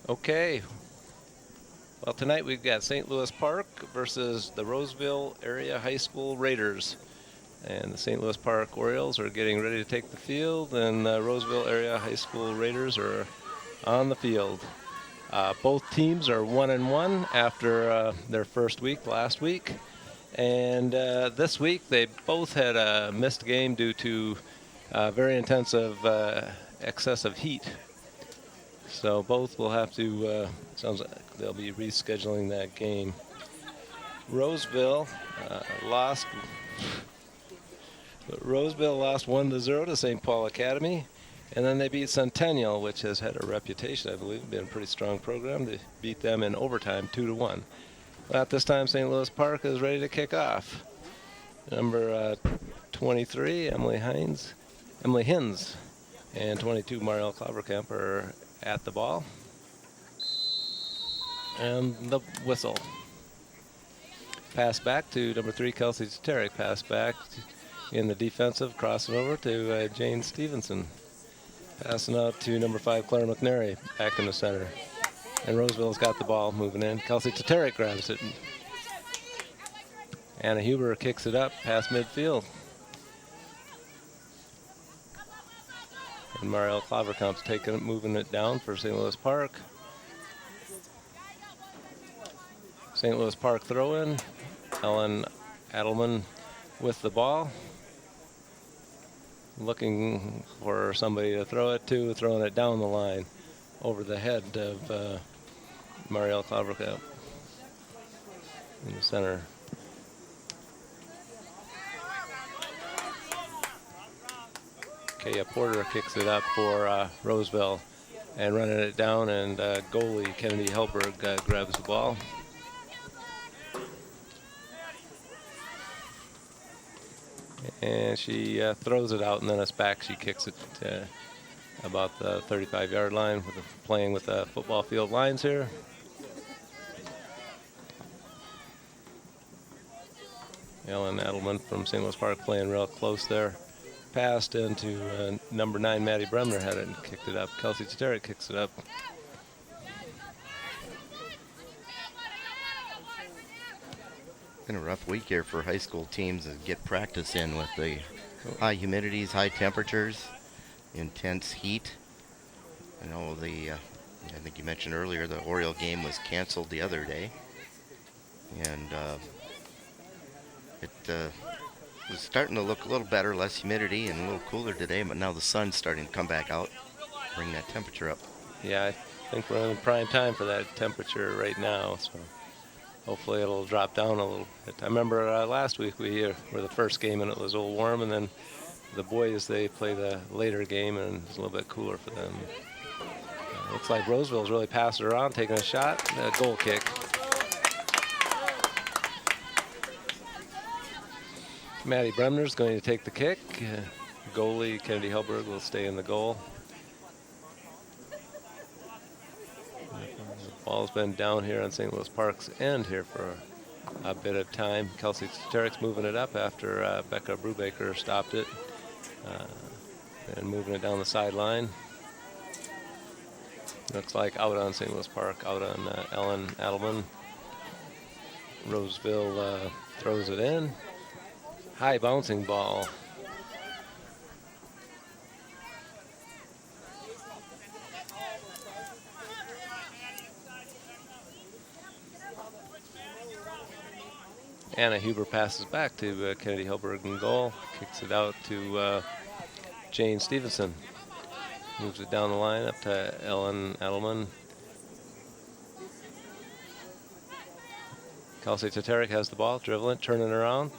Okay. Well, tonight we've got St. Louis Park versus the Roseville Area High School Raiders. And the St. Louis Park Orioles are getting ready to take the field, and the Roseville Area High School Raiders are on the field. Both teams are 1-1 after their first week last week. And this week they both had a missed game due to very intensive excessive heat. So both will have to, sounds like they'll be rescheduling that game. Roseville lost 1-0 to St. Paul Academy. And then they beat Centennial, which has had a reputation, I believe, been a pretty strong program. They beat them in overtime 2-1. Well, at this time, St. Louis Park is ready to kick off. Number 23, Emily Hines, and 22, Marielle Klaverkamp are at the ball. And the whistle. Pass back to number 3, Kelsey Tatarek. Pass back in the defensive, crossing over to Jane Stevenson. Passing out to number 5, Claire McNary, back in the center. And Roseville's got the ball moving in. Kelsey Tatarek grabs it. Anna Huber kicks it up past midfield. And Marielle Klaverkamp's taking it, moving it down for St. Louis Park. St. Louis Park throw-in. Ellen Adelman with the ball. Looking for somebody to throw it to, throwing it down the line over the head of Marielle Klaverkamp in the center. Kaya Porter kicks it up for Roseville and running it down, and goalie Kennedy Helberg grabs the ball. And she throws it out, and then it's back. She kicks it about the 35-yard line, playing with the football field lines here. Ellen Adelman from St. Louis Park playing real close there. Passed into number 9, Maddie Bremner had it and kicked it up. Kelsey Tatarek kicks it up. Been a rough week here for high school teams to get practice in with the high humidities, high temperatures, intense heat. I know I think you mentioned earlier the Oriole game was canceled the other day, and it was starting to look a little better, less humidity and a little cooler today, but now the sun's starting to come back out, bring that temperature up. Yeah, I think we're in prime time for that temperature right now, so hopefully it'll drop down a little bit. I remember last week we were the first game and it was a little warm, and then the boys, they play the later game and it's a little bit cooler for them. Looks like Roseville's really passed it around, taking a shot, a goal kick. Maddie Bremner's going to take the kick. Goalie Kennedy Helberg will stay in the goal. The ball's been down here on St. Louis Park's end here for a bit of time. Kelsey Tarek's moving it up after Becca Brubaker stopped it. And moving it down the sideline. Looks like out on St. Louis Park, out on Ellen Adelman. Roseville throws it in. High bouncing ball. Anna Huber passes back to Kennedy Helberg in goal. Kicks it out to Jane Stevenson. Moves it down the line up to Ellen Adelman. Kelsey Tatarek has the ball, dribbling, turning around.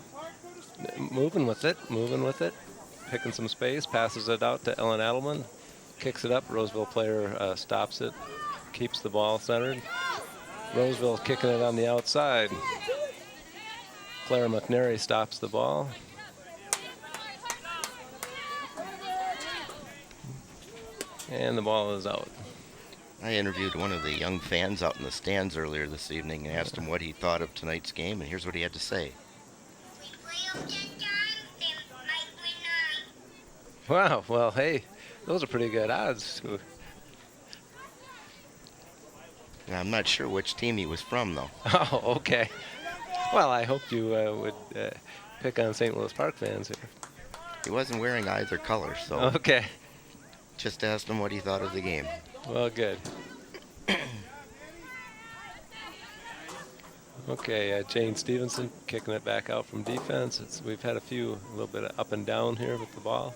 Moving with it, picking some space, passes it out to Ellen Adelman, kicks it up. Roseville player stops it, keeps the ball centered. Roseville kicking it on the outside. Claire McNary stops the ball. And the ball is out. I interviewed one of the young fans out in the stands earlier this evening and asked him what he thought of tonight's game, and here's what he had to say. Wow, well, hey, those are pretty good odds. And I'm not sure which team he was from, though. Oh, okay. Well, I hoped you would pick on St. Louis Park fans here. He wasn't wearing either color, so Okay. just asked him what he thought of the game. Well, good. Okay, Jane Stevenson kicking it back out from defense. We've had a little bit of up and down here with the ball.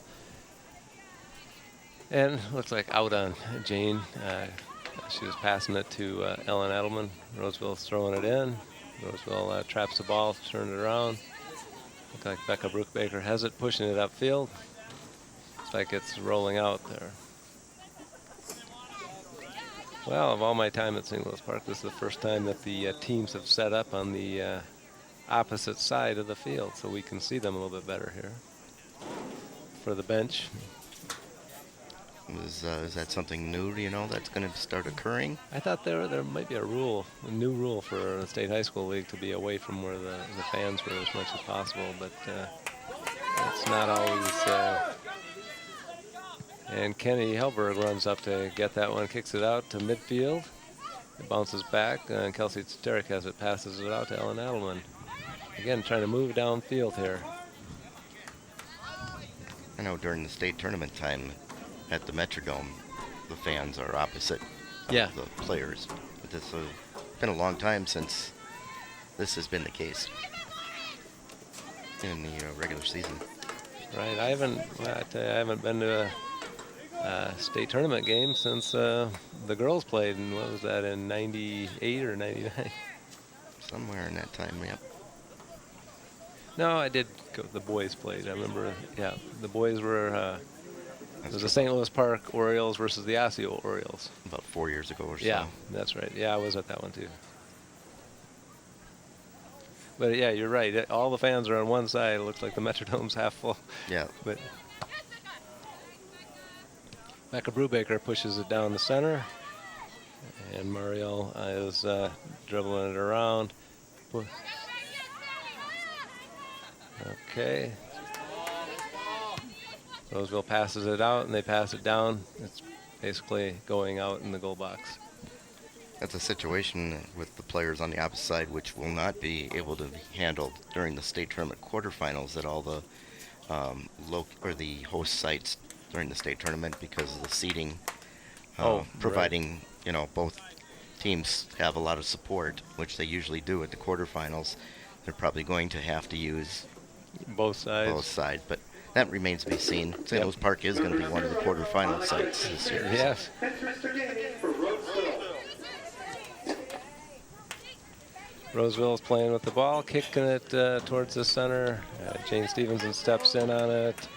And looks like out on Jane. She was passing it to Ellen Edelman. Roseville's throwing it in. Roseville traps the ball, turns it around. Looks like Becca Brookbaker has it, pushing it upfield. Looks like it's rolling out there. Well, of all my time at St. Louis Park, this is the first time that the teams have set up on the opposite side of the field, so we can see them a little bit better here. For the bench. Is that something new, that's going to start occurring? I thought there might be a new rule for the State High School League to be away from where the fans were as much as possible, but it's not always. And Kenny Helberg runs up to get that one, kicks it out to midfield. It bounces back, and Kelsey Tatarek has it, passes it out to Ellen Adelman. Again, trying to move downfield here. I know during the state tournament time at the Metrodome, the fans are opposite Yeah. of the players. But it's been a long time since this has been the case in the regular season. Right, I haven't been to a state tournament game since the girls played, and what was that, in 98 or 99? Somewhere in that time, yep. No, I did go, the boys played. I remember, yeah, the boys were, it was the St. Louis Park Orioles versus the Osseo Orioles. About 4 years ago or so. Yeah, that's right. Yeah, I was at that one too. But yeah, you're right. All the fans are on one side. It looks like the Metrodome's half full. Yeah. But Becca Brubaker pushes it down the center, and Mariel is dribbling it around. Okay. Roseville passes it out, and they pass it down. It's basically going out in the goal box. That's a situation with the players on the opposite side which will not be able to be handled during the state tournament quarterfinals at all the the host sites during the state tournament, because of the seating, providing, both teams have a lot of support, which they usually do at the quarterfinals. They're probably going to have to use both sides. But that remains to be seen. St. Louis Park is going to be one of the quarterfinal sites this year. Yes. Roseville's playing with the ball, kicking it towards the center. Jane Stevenson steps in on it.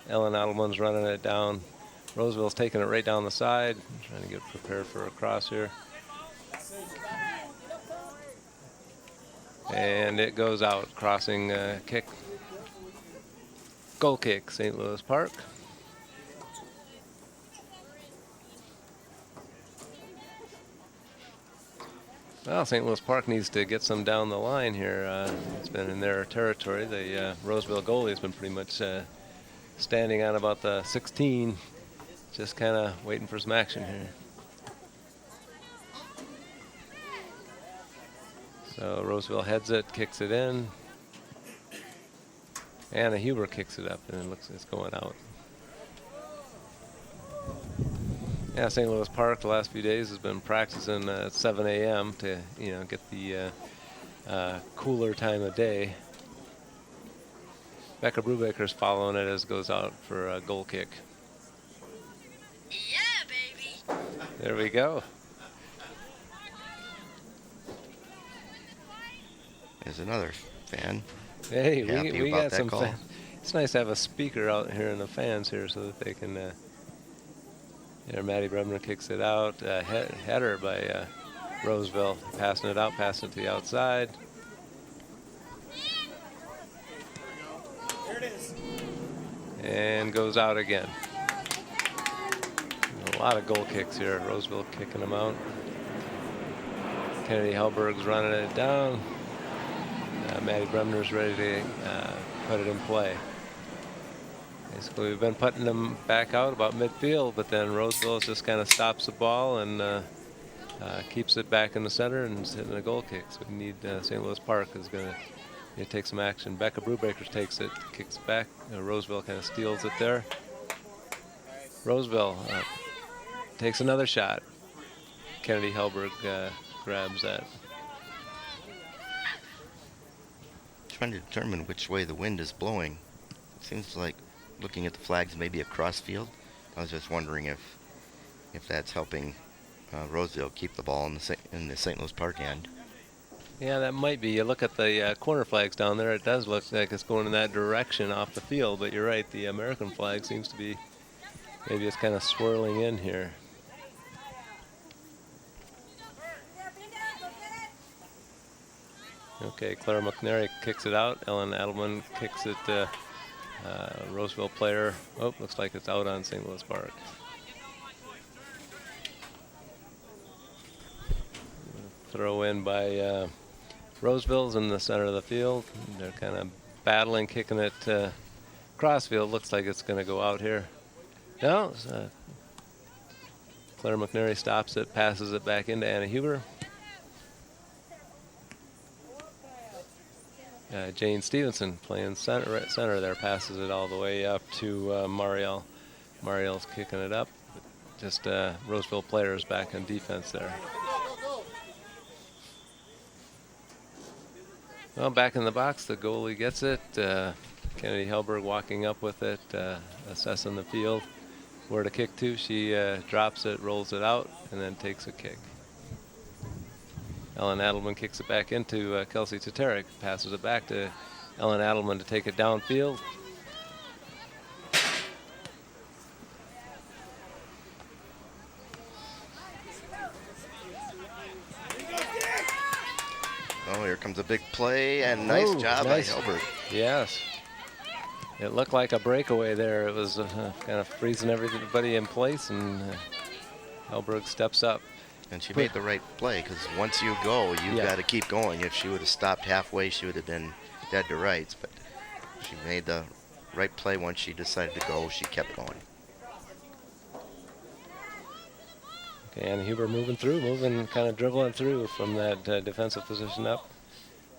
Ellen Adelman's running it down. Roseville's taking it right down the side, trying to get prepared for a cross here. And it goes out, crossing kick. Goal kick, St. Louis Park. Well, St. Louis Park needs to get some down the line here. It's been in their territory. The Roseville goalie has been pretty much standing on about the 16, just kind of waiting for some action here. So Roseville heads it, kicks it in. Anna Huber kicks it up, and it looks like it's going out. Yeah, St. Louis Park the last few days has been practicing at 7 a.m. to, get the cooler time of day. Becca Brubaker's following it as it goes out for a goal kick. Yeah, baby. There we go. There's another fan. Hey, Happy we about got that some call. fans. It's nice to have a speaker out here in the fans here so that they can. Maddie Bremner kicks it out. Header by Roseville, passing it out, passing it to the outside. There it is. And goes out again. A lot of goal kicks here. Roseville kicking them out. Kennedy Helberg's running it down. Maddie Bremner's ready to put it in play. Basically, we've been putting them back out about midfield, but then Roseville just kind of stops the ball and keeps it back in the center and is hitting a goal kick. So we need St. Louis Park is going to take some action. Becca Brewbakers takes it, kicks it back. Roseville kind of steals it there. Roseville takes another shot. Kennedy Hellberg grabs that. Trying to determine which way the wind is blowing. It seems like, looking at the flags, maybe a cross field. I was just wondering if that's helping Roseville keep the ball in the St. Louis Park end. Yeah, that might be. You look at the corner flags down there, it does look like it's going in that direction off the field, but you're right, the American flag seems to be, maybe it's kind of swirling in here. Okay, Clara McNary kicks it out. Ellen Adelman kicks it. Roseville player. Oh, looks like it's out on St. Louis Park. Throw in by Roseville's in the center of the field. They're kind of battling, kicking it crossfield. Looks like it's going to go out here. No, Clara McNary stops it, passes it back into Anna Huber. Jane Stevenson playing center there, passes it all the way up to Mariel. Mariel's kicking it up. Just Roseville players back on defense there. Well, back in the box, the goalie gets it. Kennedy Hellberg walking up with it, assessing the field. Where to kick to, she drops it, rolls it out, and then takes a kick. Ellen Adelman kicks it back into Kelsey Tatarek, passes it back to Ellen Adelman to take it downfield. Oh, here comes a big play, and nice job by Hellberg. Yes. It looked like a breakaway there. It was kind of freezing everybody in place, and Hellberg steps up. And she made the right play, because once you go, you've got to keep going. If she would have stopped halfway, she would have been dead to rights. But she made the right play once she decided to go. She kept going. Okay, Anna Huber moving, kind of dribbling through from that defensive position up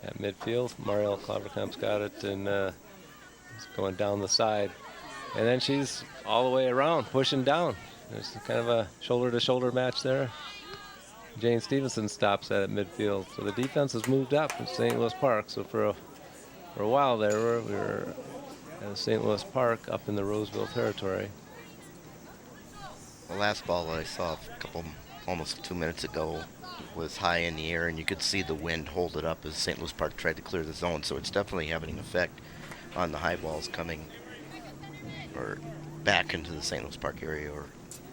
at midfield. Mariel Klaverkamp's got it, and it's going down the side. And then she's all the way around, pushing down. There's kind of a shoulder-to-shoulder match there. Jane Stevenson stops that at midfield. So the defense has moved up in St. Louis Park. So for a while there, we were at St. Louis Park up in the Roseville territory. The last ball I saw almost 2 minutes ago was high in the air, and you could see the wind hold it up as St. Louis Park tried to clear the zone. So it's definitely having an effect on the high balls coming or back into the St. Louis Park area or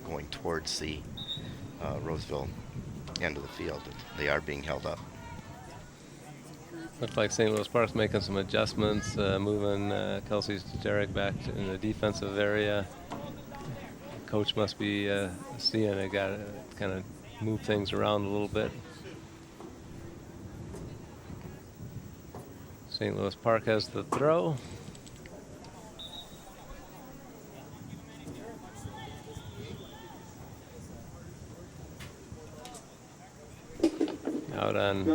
going towards the Roseville end of the field. They are being held up. Looks like St. Louis Park's making some adjustments, moving Kelsey Tatarek back in the defensive area. Coach must be seeing it, got to kind of move things around a little bit. St. Louis Park has the throw. Out on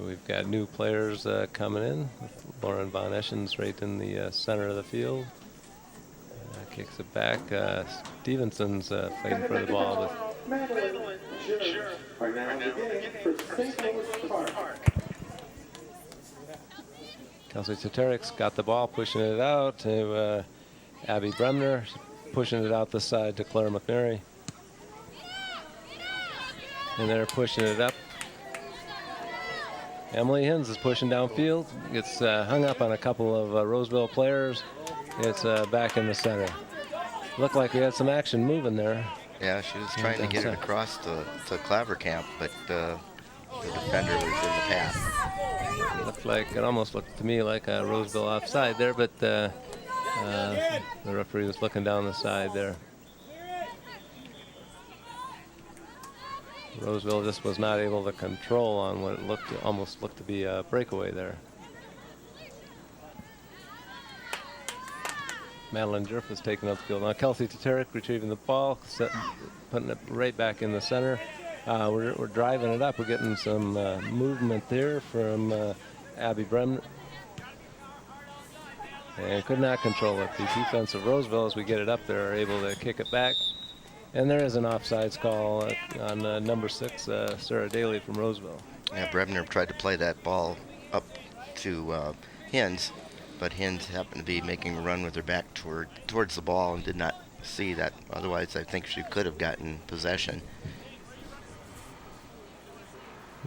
we've got new players coming in. Lauren Von Eschen's right in the center of the field. Kicks it back. Stevenson's fighting for the ball. Kelsey Tatarik's got the ball, pushing it out to Abby Bremner, pushing it out the side to Clara McNary. And they're pushing it up. Emily Hins is pushing downfield. Gets hung up on a couple of Roseville players. It's back in the center. Looked like we had some action moving there. Yeah, she was trying to get it across to Klaverkamp, but the defender was in the path. Looked like, it almost looked to me like a Roseville offside there, but the referee was looking down the side there. Roseville just was not able to control on what it almost looked to be a breakaway there. Madeline Jerf is taking up the field. Now Kelsey Tatarek retrieving the ball, putting it right back in the center. We're driving it up. We're getting some movement there from Abby Bremner. And could not control it. The defense of Roseville, as we get it up there, are able to kick it back. And there is an offsides call on number 6, Sarah Daly from Roseville. Yeah, Bremner tried to play that ball up to Hins, but Hins happened to be making a run with her back towards the ball and did not see that. Otherwise, I think she could have gotten possession.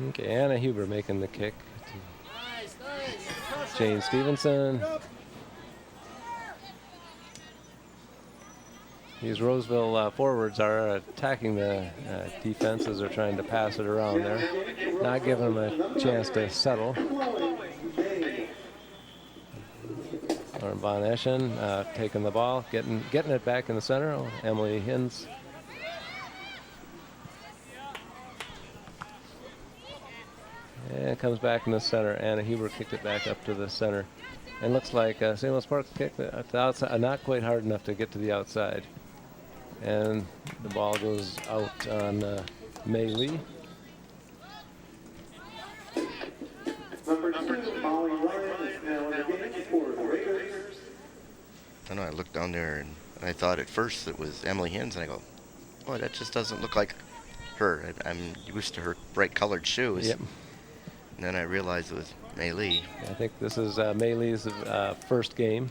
Okay, Anna Huber making the kick to Jane Stevenson. These Roseville forwards are attacking the defense as they're trying to pass it around there, not giving them a chance to settle. Lauren Von Eschen taking the ball, getting it back in the center. Oh, Emily Hins. And it comes back in the center. Anna Huber kicked it back up to the center. And looks like St. Louis Park kicked it at the outside, not quite hard enough to get to the outside. And the ball goes out on May Lee. I know, I looked down there and I thought at first it was Emily Hins, and I go, boy, that just doesn't look like her. I'm used to her bright colored shoes. Yep. And then I realized it was May Lee. I think this is May Lee's first game.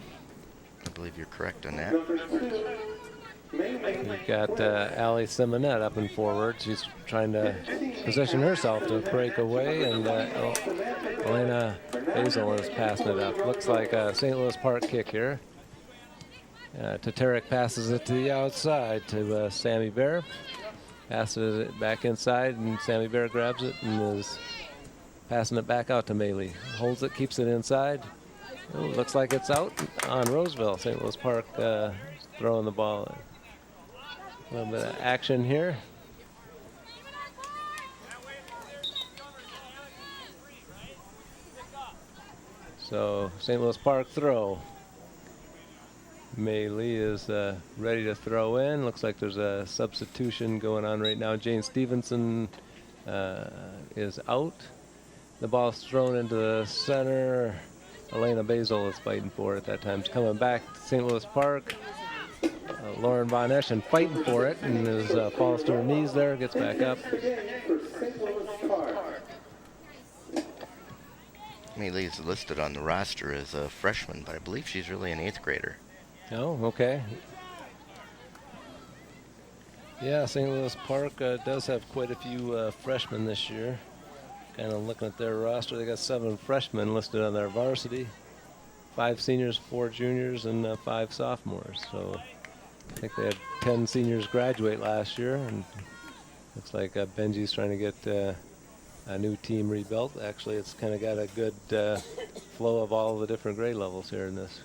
I believe you're correct on that. We've got Allie Simonette up and forward. She's trying to position herself to break away, and Elena Basil is passing it up. Looks like a St. Louis Park kick here. Tatarek passes it to the outside to Sammy Bear. Passes it back inside, and Sammy Bear grabs it and is passing it back out to Maylee. Holds it, keeps it inside. Ooh, looks like it's out on Roseville. St. Louis Park throwing the ball. A little bit of action here. So St. Louis Park throw. May Lee is ready to throw in. Looks like there's a substitution going on right now. Jane Stevenson is out. The ball's thrown into the center. Elena Basil is fighting for it at that time. It's coming back to St. Louis Park. Lauren Von Eschen fighting for it and is falls to her knees there, gets back up. May Lee is listed on the roster as a freshman, but I believe she's really an 8th grader. Oh, okay. Yeah, St. Louis Park does have quite a few freshmen this year. Kind of looking at their roster, they got 7 freshmen listed on their varsity. 5 seniors, 4 juniors, and 5 sophomores. So I think they had 10 seniors graduate last year, and looks like Benji's trying to get a new team rebuilt. Actually, it's kind of got a good flow of all the different grade levels here in this.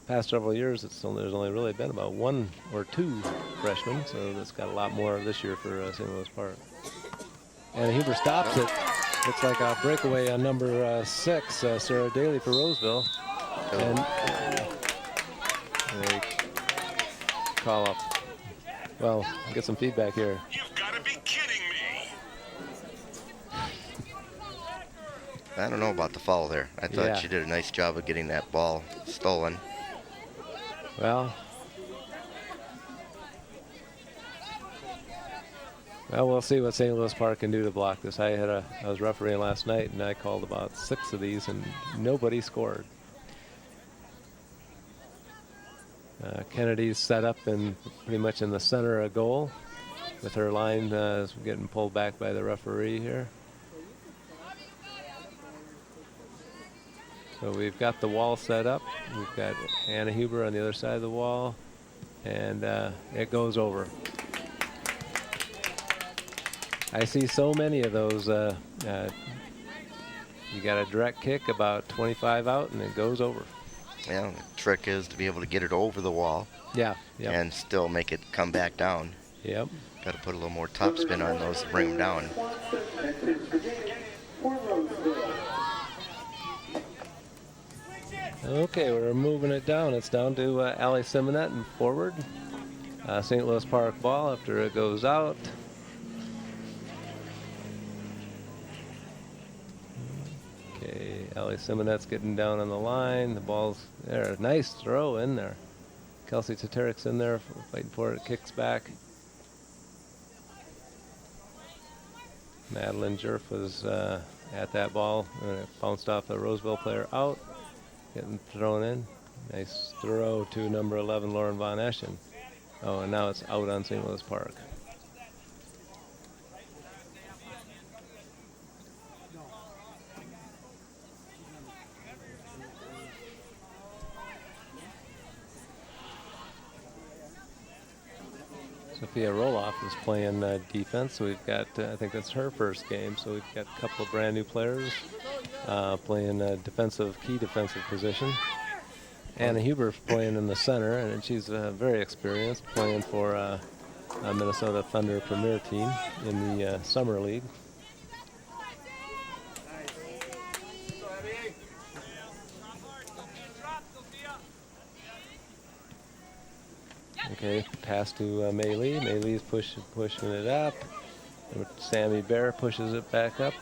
Past several years, there's only really been about 1 or 2 freshmen, so that's got a lot more this year for St. Louis Park. And Huber stops it. Looks like a breakaway on number 6, Sarah Daly for Roseville. And they call up. Well, get some feedback here. You've got to be kidding me. I don't know about the foul there. I thought she did a nice job of getting that ball stolen. Well, we'll see what St. Louis Park can do to block this. I was refereeing last night, and I called about 6 of these, and nobody scored. Kennedy's set up and pretty much in the center of goal, with her line getting pulled back by the referee here. So we've got the wall set up. We've got Anna Huber on the other side of the wall, and it goes over. I see so many of those. You got a direct kick about 25 out, and it goes over. Yeah, the trick is to be able to get it over the wall. Yeah. And still make it come back down. Yep. Got to put a little more topspin on those to bring them down. Okay, we're moving it down. It's down to Allie Simonet and forward. St. Louis Park ball after it goes out. Okay, Allie Simonet's getting down on the line. The ball's there. Nice throw in there. Kelsey Taterek's in there fighting for it. Kicks back. Madeline Jerf was at that ball. And it bounced off the Roseville player out. Getting thrown in. Nice throw to number 11, Lauren Von Eschen. Oh, and now it's out on St. Louis Park. Sophia Roloff is playing defense. So we've got, I think that's her first game. So we've got a couple of brand new players playing key defensive position. Anna Huber playing in the center, and she's very experienced, playing for Minnesota Thunder Premier Team in the Summer League. Okay, pass to Mei Lee. Mei Lee's pushing it up. Sammy Bear pushes it back up.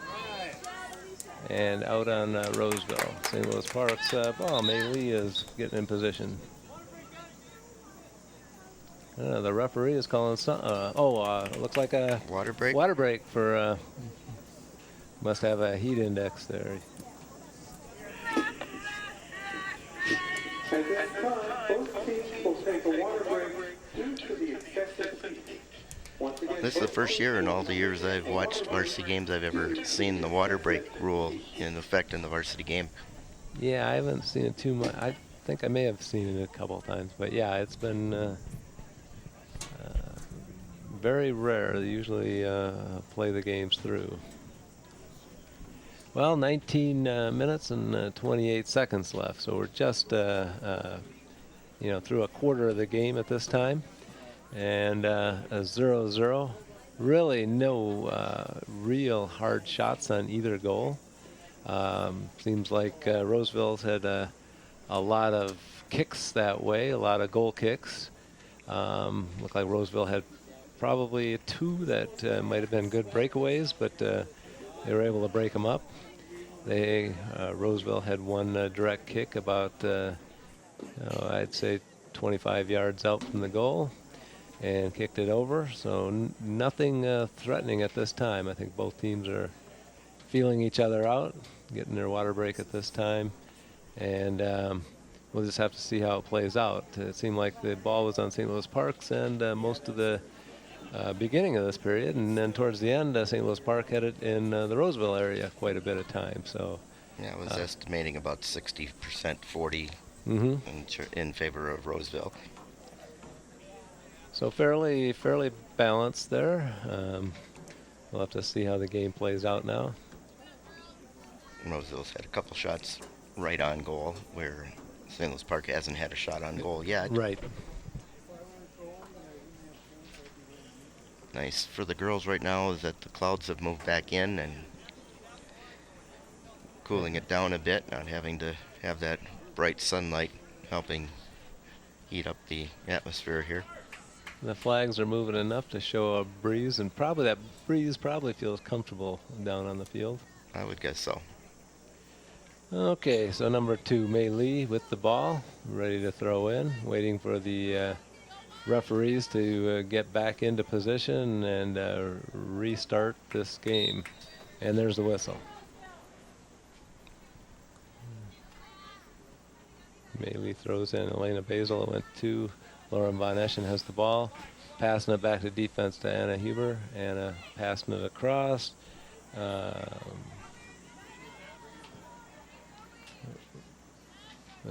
And out on Roseville. St. Louis Park's ball. Mei Lee is getting in position. The referee is calling some. Looks like a Water break? Water break for. Must have a heat index there. At this time, both teams will take a water break due to the excessive heat. Once again, This is the first year in all the years I've watched varsity games I've ever seen the water break rule in effect in the varsity game. Yeah, I haven't seen it too much. I think I may have seen it a couple of times, but yeah, it's been very rare. They usually play the games through. Well, 19 minutes and 28 seconds left, so we're just through a quarter of the game at this time, and a 0-0. Really no real hard shots on either goal. Seems like Roseville's had a lot of kicks that way, a lot of goal kicks. Looked like Roseville had probably two that might have been good breakaways, but they were able to break them up. Roseville had one direct kick about, I'd say 25 yards out from the goal and kicked it over. So nothing threatening at this time. I think both teams are feeling each other out, getting their water break at this time. And we'll just have to see how it plays out. It seemed like the ball was on St. Louis Park's and most of the beginning of this period, and then towards the end, St. Louis Park had it in the Roseville area quite a bit of time. So, yeah, I was estimating about 60%, 40 in favor of Roseville. So fairly balanced there. We'll have to see how the game plays out now. Roseville's had a couple shots right on goal, where St. Louis Park hasn't had a shot on goal yet. Right. Nice for the girls right now is that the clouds have moved back in and cooling it down a bit, not having to have that bright sunlight helping heat up the atmosphere here. The flags are moving enough to show a breeze, and probably that breeze feels comfortable down on the field. I would guess so. Okay, so number 2, Mei Lee with the ball, ready to throw in, waiting for the referees to get back into position and restart this game. And there's the whistle. Mei Lee throws in. Elena Basil went 2. Lauren Von Eschen has the ball, passing it back to defense to Anna Huber. Anna passing it across.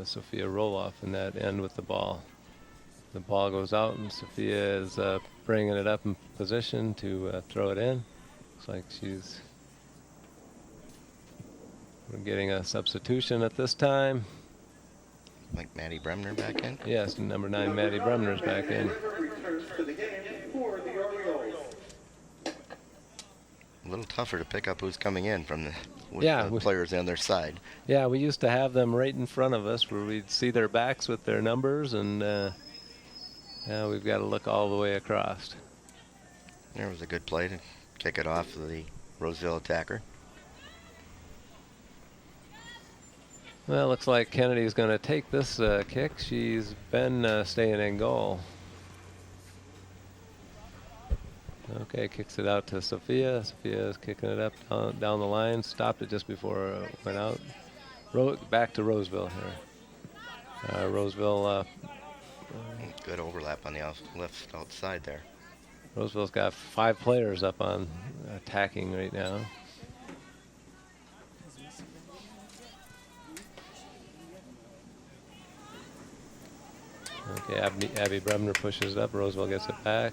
Sophia Roloff in that end with the ball. The ball goes out, and Sophia is bringing it up in position to throw it in. Looks like we're getting a substitution at this time. Like Maddie Bremner back in? Yes, number 9, Maddie Bremner's back in. returns to the game for the Orioles. A little tougher to pick up who's coming in from the with Yeah, the players on their side. Yeah, we used to have them right in front of us where we'd see their backs with their numbers, and now we've got to look all the way across. There was a good play to kick it off the Roseville attacker. Well, looks like Kennedy's going to take this kick. She's been staying in goal. Okay, kicks it out to Sophia. Sophia's kicking it up down the line. Stopped it just before it went out. Back to Roseville here. Roseville. Good overlap on the left outside there. Roseville's got 5 players up on attacking right now. Okay, Abby Brebner pushes it up. Roseville gets it back.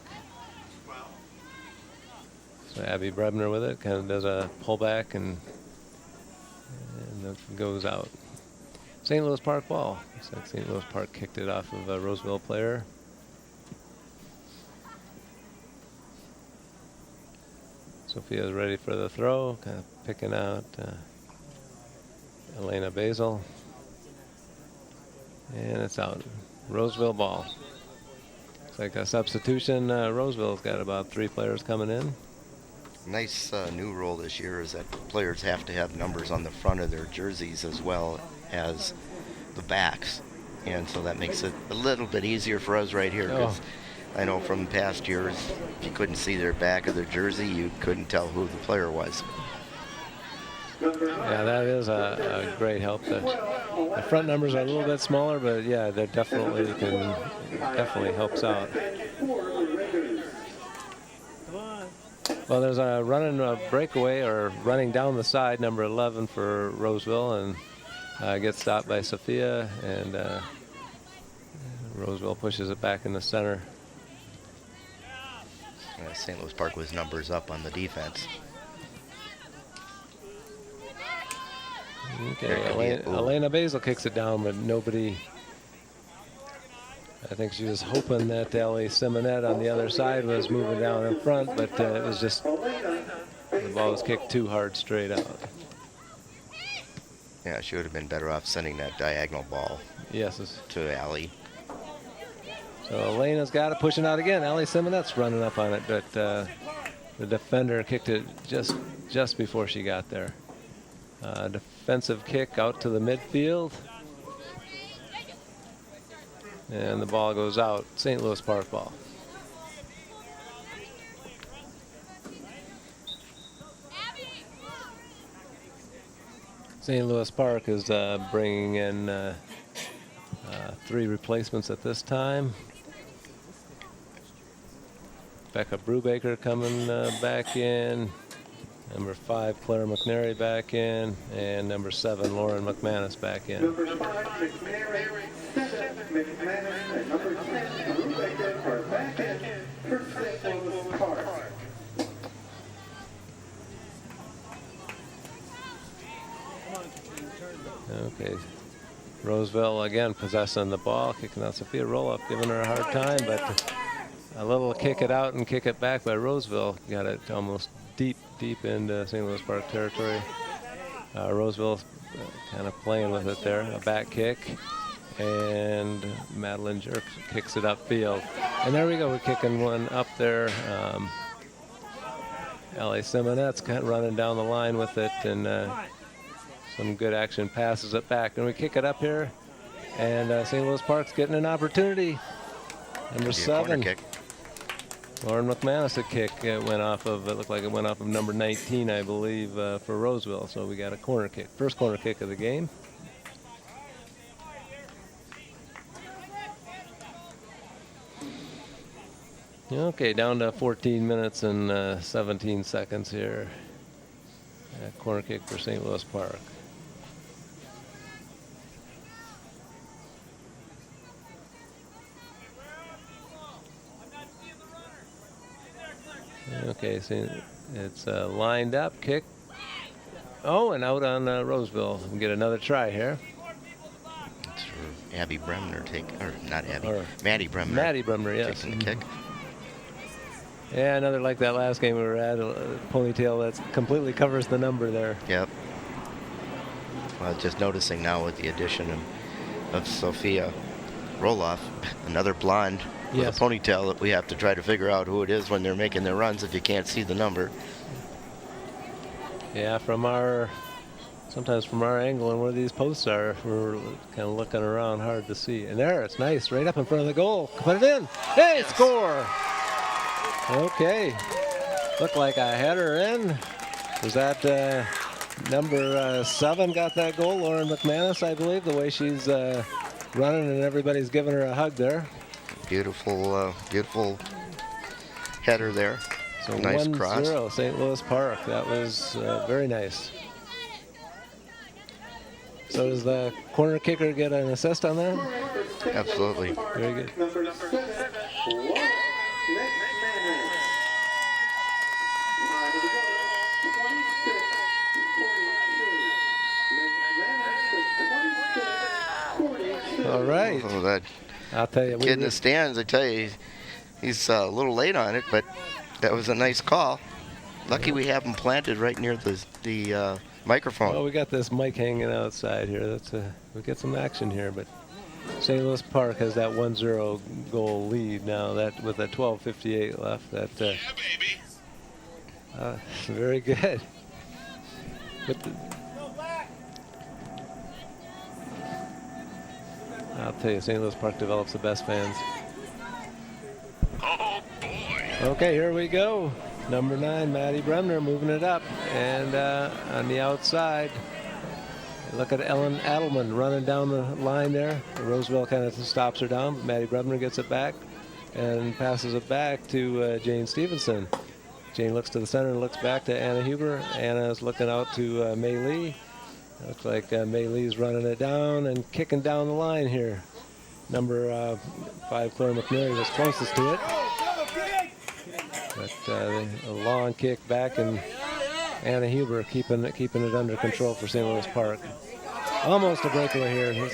So Abby Brebner with it, kind of does a pullback and it goes out. St. Louis Park ball. Looks like St. Louis Park kicked it off of a Roseville player. Sophia's ready for the throw, kind of picking out Elena Basil. And it's out. Roseville ball. Looks like a substitution. Roseville's got about 3 players coming in. Nice new rule this year is that players have to have numbers on the front of their jerseys as well as the backs. And so that makes it a little bit easier for us right here. Because I know from past years, if you couldn't see their back of their jersey, you couldn't tell who the player was. Yeah, that is a great help. The front numbers are a little bit smaller, but yeah, that definitely helps out. Well, there's a running breakaway or running down the side, number 11 for Roseville, and gets stopped by Sophia, and Roseville pushes it back in the center. St. Louis Park was numbers up on the defense. Okay, Elena Basil kicks it down, but nobody. I think she was hoping that Ellie Simonet on the other side was moving down in front, but it was just the ball was kicked too hard straight out. Yeah, she would have been better off sending that diagonal ball. Yes. To Allie. So Elena's got it, pushing out again. Ellie Simonet's running up on it, but the defender kicked it just before she got there. Defensive kick out to the midfield. And the ball goes out. St. Louis Park ball. St. Louis Park is bringing in 3 replacements at this time. Becca Brubaker coming back in. Number 5, Claire McNary back in. And number 7, Lauren McManus back in. Number 5, McNary, 7, McManus, and number 10, Brubaker are back in for St. Louis Park. Okay. Roseville again possessing the ball, kicking out Sophia. Roll up, giving her a hard time, but a little kick it out and kick it back by Roseville. Got it almost deep into St. Louis Park territory. Roseville kind of playing with it there. A back kick, and Madeline Jerk kicks it upfield. And there we go. We're kicking one up there. Ellie Simonet's kind of running down the line with it, and some good action, passes it back. And we kick it up here, and St. Louis Park's getting an opportunity. Number 7. Lauren McManus, a kick. It went off of, it looked like it went off of number 19, I believe, for Roseville. So we got a corner kick. First corner kick of the game. Okay, down to 14 minutes and 17 seconds here. Corner kick for St. Louis Park. Okay, so it's lined up, kick. Oh, and out on Roseville. We get another try here. It's for Abby Bremner Maddie Bremner. Maddie Bremner, yes. Taking the kick. Yeah, another like that last game we were at, a ponytail that completely covers the number there. Yep. Well, just noticing now with the addition of Sophia Roloff, another blonde with Yes. a ponytail, that we have to try to figure out who it is when they're making their runs if you can't see the number. Yeah, sometimes from our angle and where these posts are, we're kind of looking around hard to see. And there, it's nice, right up in front of the goal. Put it in. Hey, score! Okay. Looked like a header in. Was that number 7 got that goal? Lauren McManus, I believe, the way she's running and everybody's giving her a hug there. Beautiful, beautiful header there. So Nice 1-0 cross. St. Louis Park. That was very nice. So does the corner kicker get an assist on that? Absolutely. Very good. Number 7, Lauren McManus. Time of the goal, 26-42. McManus is 26-42. All right. Oh, that I'll tell you. kid in the stands, I tell you, he's a little late on it, but that was a nice call. Lucky we have him planted right near the microphone. Well, we got this mic hanging outside here. We get some action here, but St. Louis Park has that 1-0 goal lead now. That with a 12:58 left. That Yeah, baby. very good. But I'll tell you, St. Louis Park develops the best fans. Oh, boy. Okay, here we go. Number 9, Maddie Bremner moving it up. And on the outside, look at Ellen Adelman running down the line there. Roseville kind of stops her down, but Maddie Bremner gets it back and passes it back to Jane Stevenson. Jane looks to the center and looks back to Anna Huber. Anna's looking out to May Lee. Looks like May Lee's running it down and kicking down the line here. Number 5, Claire McNary, was closest to it. But a long kick back, and Anna Huber keeping it under control for St. Louis Park. Almost a breakaway here.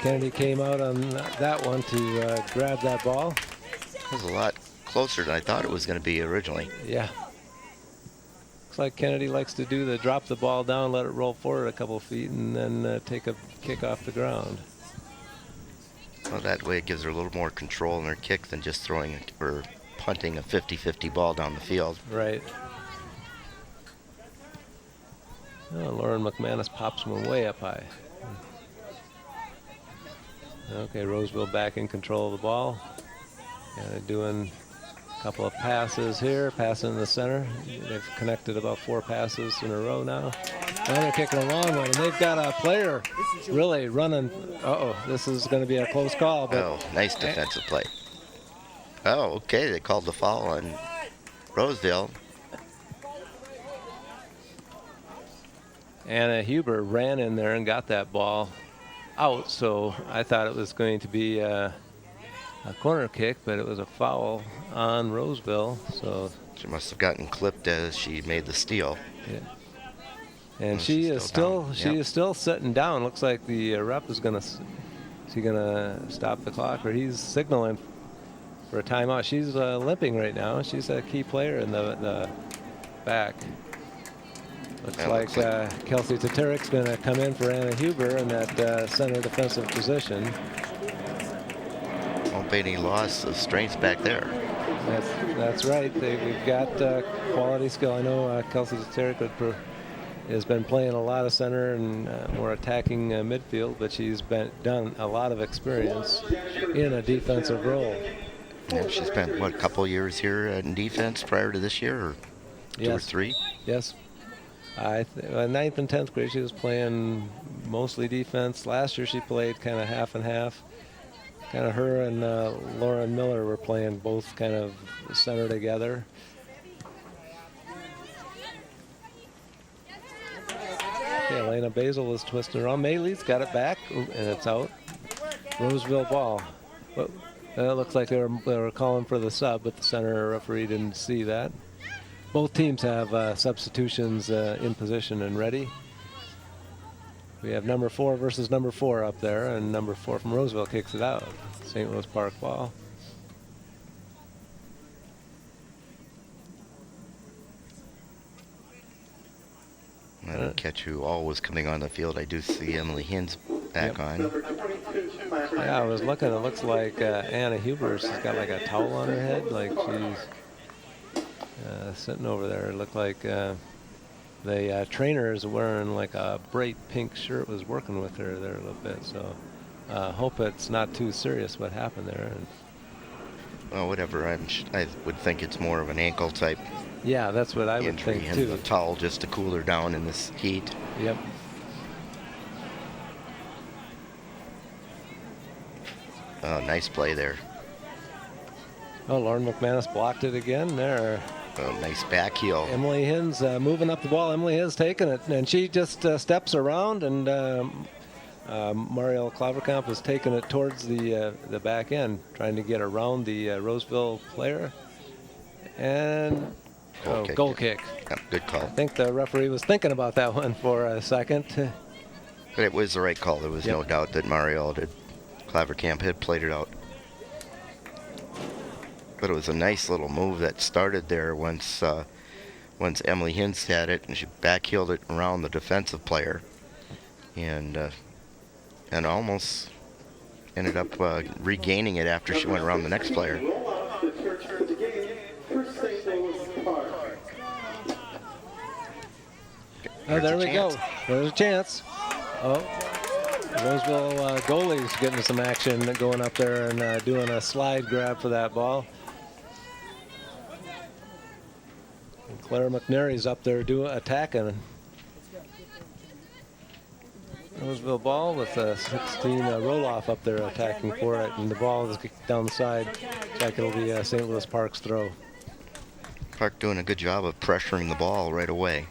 Kennedy came out on that one to grab that ball. It was a lot closer than I thought it was going to be originally. Yeah. Looks like Kennedy likes to do drop the ball down, let it roll forward a couple feet, and then take a kick off the ground. Well, that way it gives her a little more control in her kick than just throwing or punting a 50-50 ball down the field. Right. Oh, Lauren McManus pops one way up high. Okay, Roseville back in control of the ball. And doing a couple of passes here, passing in the center. They've connected about 4 passes in a row now. Now they're kicking a long one, and they've got a player really running. Uh-oh, this is going to be a close call. But Oh, nice defensive play. Oh, okay, they called the foul on Roseville. Anna Huber ran in there and got that ball out, so I thought it was going to be a corner kick, but it was a foul on Roseville. So She must have gotten clipped as she made the steal. yeah. And Oh, she she's is still down. she Yep. is still sitting down. Looks like the rep is is he gonna stop the clock, or he's signaling for a timeout. She's limping right now. She's a key player in the back. Looks That like, looks Kelsey Taterek's going to come in for Anna Huber in that center defensive position. Won't be any loss of strength back there. That's right. We've got quality skill. I know Kelsey Tatarek has been playing a lot of center and more attacking midfield, but she's done a lot of experience in a defensive role. Yeah, she spent, what, a couple years here in defense prior to this year, or 2 or 3? Yes. 9th and 10th grade, she was playing mostly defense. Last year, she played kind of half and half. Kind of her and Lauren Miller were playing both kind of center together. Okay, Elena Basil was twisting around. Maylee's got it back, and it's out. Roseville ball. Well, it looks like they were calling for the sub, but the center referee didn't see that. Both teams have substitutions in position and ready. We have number 4 versus number 4 up there, and number 4 from Roseville kicks it out. St. Louis Park ball. And a catch who all was coming on the field. I do see Emily Hins back on. Yeah, I was looking. It looks like Anna Hubers has got like a towel on her head, like she's sitting over there. It looked like the trainer is wearing like a bright pink shirt, was working with her there a little bit. So hope it's not too serious what happened there. And well, whatever. I would think it's more of an ankle type yeah, that's what I would injury, think and too. the towel just to cool her down in this heat. Yep. Oh, nice play there. Oh, Lauren McManus blocked it again there. Oh, nice back heel. Emily Hins moving up the ball. Emily Hins taking it, and she just steps around, and Marielle Klaverkamp is taking it towards the back end, trying to get around the Roseville player. And goal kick. Yeah, good call. I think the referee was thinking about that one for a second. But it was the right call. There was no doubt that Marielle Klaverkamp had played it out. But it was a nice little move that started there once Emily Hins had it, and she backheeled it around the defensive player, and almost ended up regaining it after she went around the next player. Oh, there we go. There's a chance. Oh, Roseville goalie's getting some action going up there and doing a slide grab for that ball. And Claire McNary's up there attacking. Roseville ball with a 16 roll-off up there attacking for it, and the ball is kicked down the side. Looks like it'll be St. Louis Park's throw. Park doing a good job of pressuring the ball right away.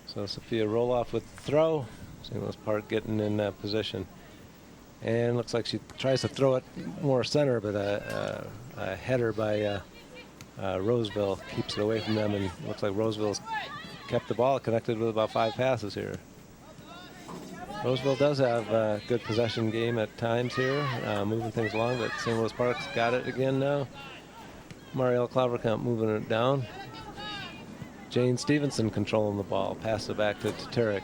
So Sophia Roloff with the throw. St. Louis Park getting in position. And looks like she tries to throw it more center, but a header by Roseville keeps it away from them, and looks like Roseville's kept the ball connected with about 5 passes here. Roseville does have a good possession game at times here, moving things along, but St. Louis Park's got it again now. Marielle Klaverkamp moving it down. Jane Stevenson controlling the ball. Passes it back to Tatarek.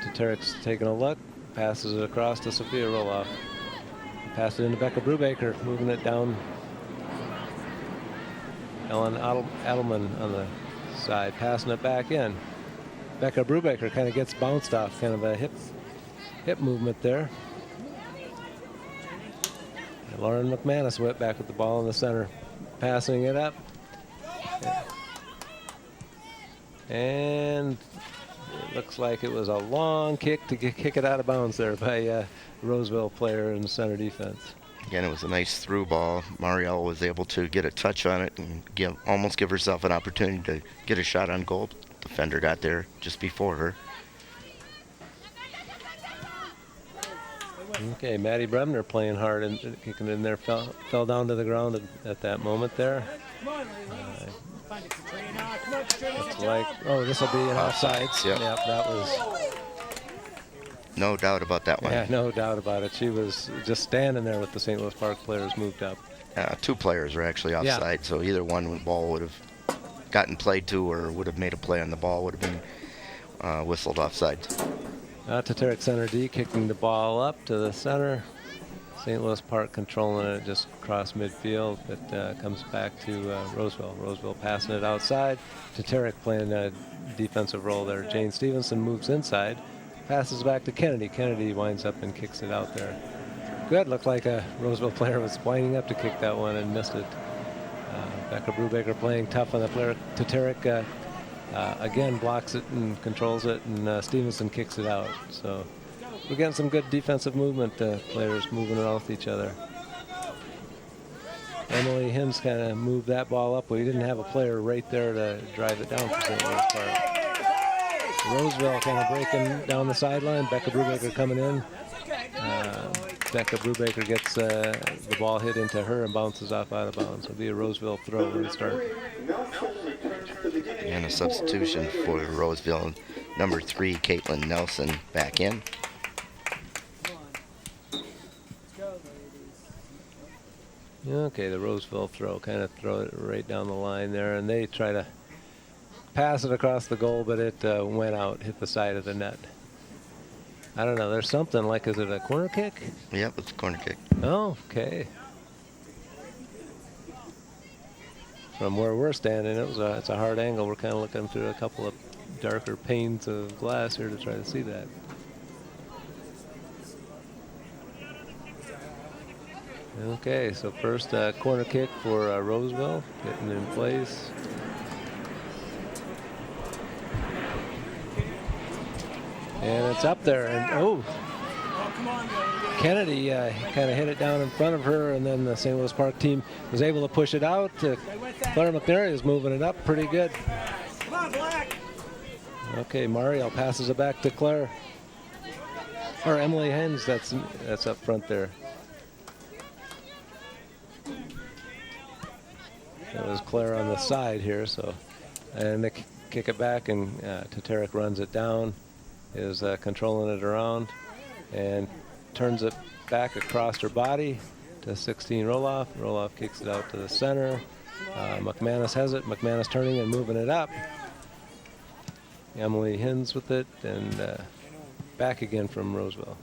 Taterek's taking a look. Passes it across to Sophia Roloff. Passes it into Becca Brubaker. Moving it down. Ellen Adelman on the side. Passing it back in. Becca Brubaker kind of gets bounced off. Kind of a hip movement there. And Lauren McManus went back with the ball in the center. Passing it up. And it looks like it was a long kick to kick it out of bounds there by Roseville player in the center defense. Again, it was a nice through ball. Marielle was able to get a touch on it and almost give herself an opportunity to get a shot on goal. Defender got there just before her. Okay, Maddie Bremner playing hard and kicking in there, fell down to the ground at that moment there. Looks like, this will be an offsides. Yep. That was... No doubt about that one. Yeah, no doubt about it. She was just standing there with the St. Louis Park players moved up. 2 players were actually offside, so either one ball would have gotten played to or would have made a play on the ball would have been whistled offside. Tatarek center D kicking the ball up to the center. St. Louis Park controlling it just across midfield, but comes back to Roseville. Roseville passing it outside. Tatarek playing a defensive role there. Jane Stevenson moves inside, passes back to Kennedy. Kennedy winds up and kicks it out there. Good, looked like a Roseville player was winding up to kick that one and missed it. Becca Brubaker playing tough on the player. Tatarek again blocks it and controls it, and Stevenson kicks it out. So we're getting some good defensive movement, players moving around with each other. Emily Hins kind of moved that ball up. We didn't have a player right there to drive it down for St. Louis Park. Roseville kind of breaking down the sideline. Becca Brubaker coming in. Becca Brubaker gets the ball hit into her and bounces off out of bounds. It'll be a Roseville throw when it starts. And a substitution for Roseville. Number 3, Caitlin Nelson, back in. Okay, the Roseville throw, kind of throw it right down the line there, and they try to pass it across the goal, but it went out, hit the side of the net. I don't know. There's something like, is it a corner kick? Yep, it's a corner kick. Oh, okay. From where we're standing, it's a hard angle. We're kind of looking through a couple of darker panes of glass here to try to see that. Okay, so first corner kick for Roseville, getting in place. And it's up there, and oh, Kennedy kind of hit it down in front of her, and then the St. Louis Park team was able to push it out. Claire McNary is moving it up pretty good. Come on, Black. Okay, Mario passes it back to Claire. Or Emily Hens, that's up front there. That was Claire on the side here, so. And they kick it back, and Tatarek runs it down, is controlling it around, and turns it back across her body to 16 Roloff. Roloff kicks it out to the center. McManus has it. McManus turning and moving it up. Emily Hins with it, and back again from Roseville.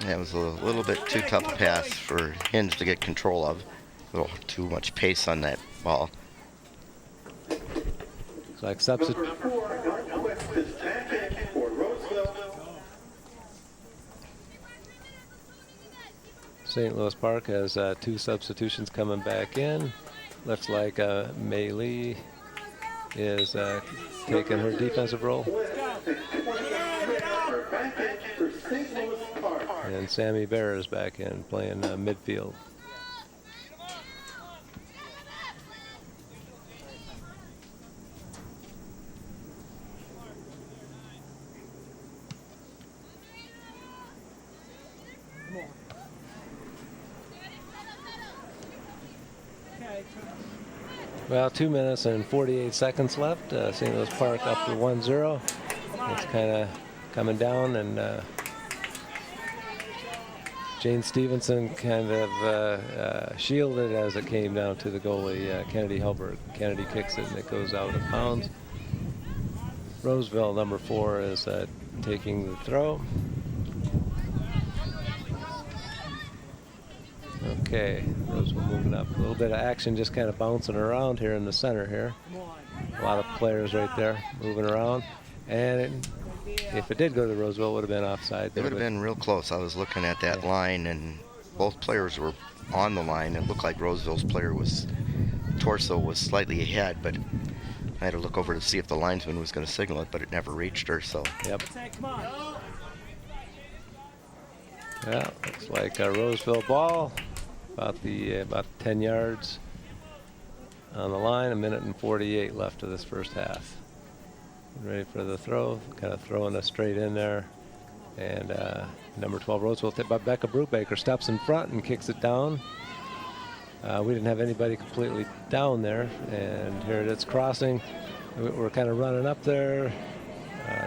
Yeah, it was a little bit too tough a pass for Hinge to get control of. A little too much pace on that ball. So like substitute. Number 4, Northwest is back in for Roseville. St. Louis Park has 2 substitutions coming back in. Looks like Mei Lee is taking her defensive role. And Sammy Bear is back in playing midfield. Well, 2 minutes and 48 seconds left. St. Louis Park up to 1-0. It's kind of coming down, and Jane Stevenson kind of shielded as it came down to the goalie, Kennedy Helberg. Kennedy kicks it, and it goes out of bounds. Roseville, number 4, is taking the throw. Okay, Roseville moving up. A little bit of action just kind of bouncing around here in the center here. A lot of players right there moving around. And if it did go to Roseville, it would have been offside. It would have been real close. I was looking at that line, and both players were on the line. It looked like Roseville's torso was slightly ahead, but I had to look over to see if the linesman was going to signal it, but it never reached her, so. Yep. Yeah, looks like a Roseville ball, about 10 yards on the line. 1:48 left of this first half. Ready for the throw, kind of throwing us straight in there. And number 12 Roseville, tipped by Becca Brubaker, steps in front and kicks it down. We didn't have anybody completely down there, and here it is crossing. We're kind of running up there.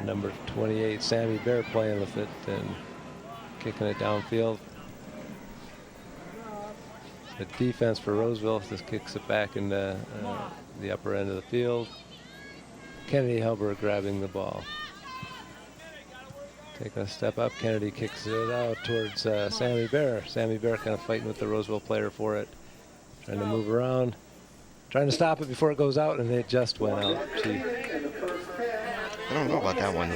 Number 28 Sammy Bear playing with it and kicking it downfield. The defense for Roseville just kicks it back into the upper end of the field. Kennedy Helberg grabbing the ball. Taking a step up, Kennedy kicks it out towards Sammy Bear. Sammy Bear kind of fighting with the Roseville player for it. Trying to move around. Trying to stop it before it goes out, and it just went out. I don't know about that one.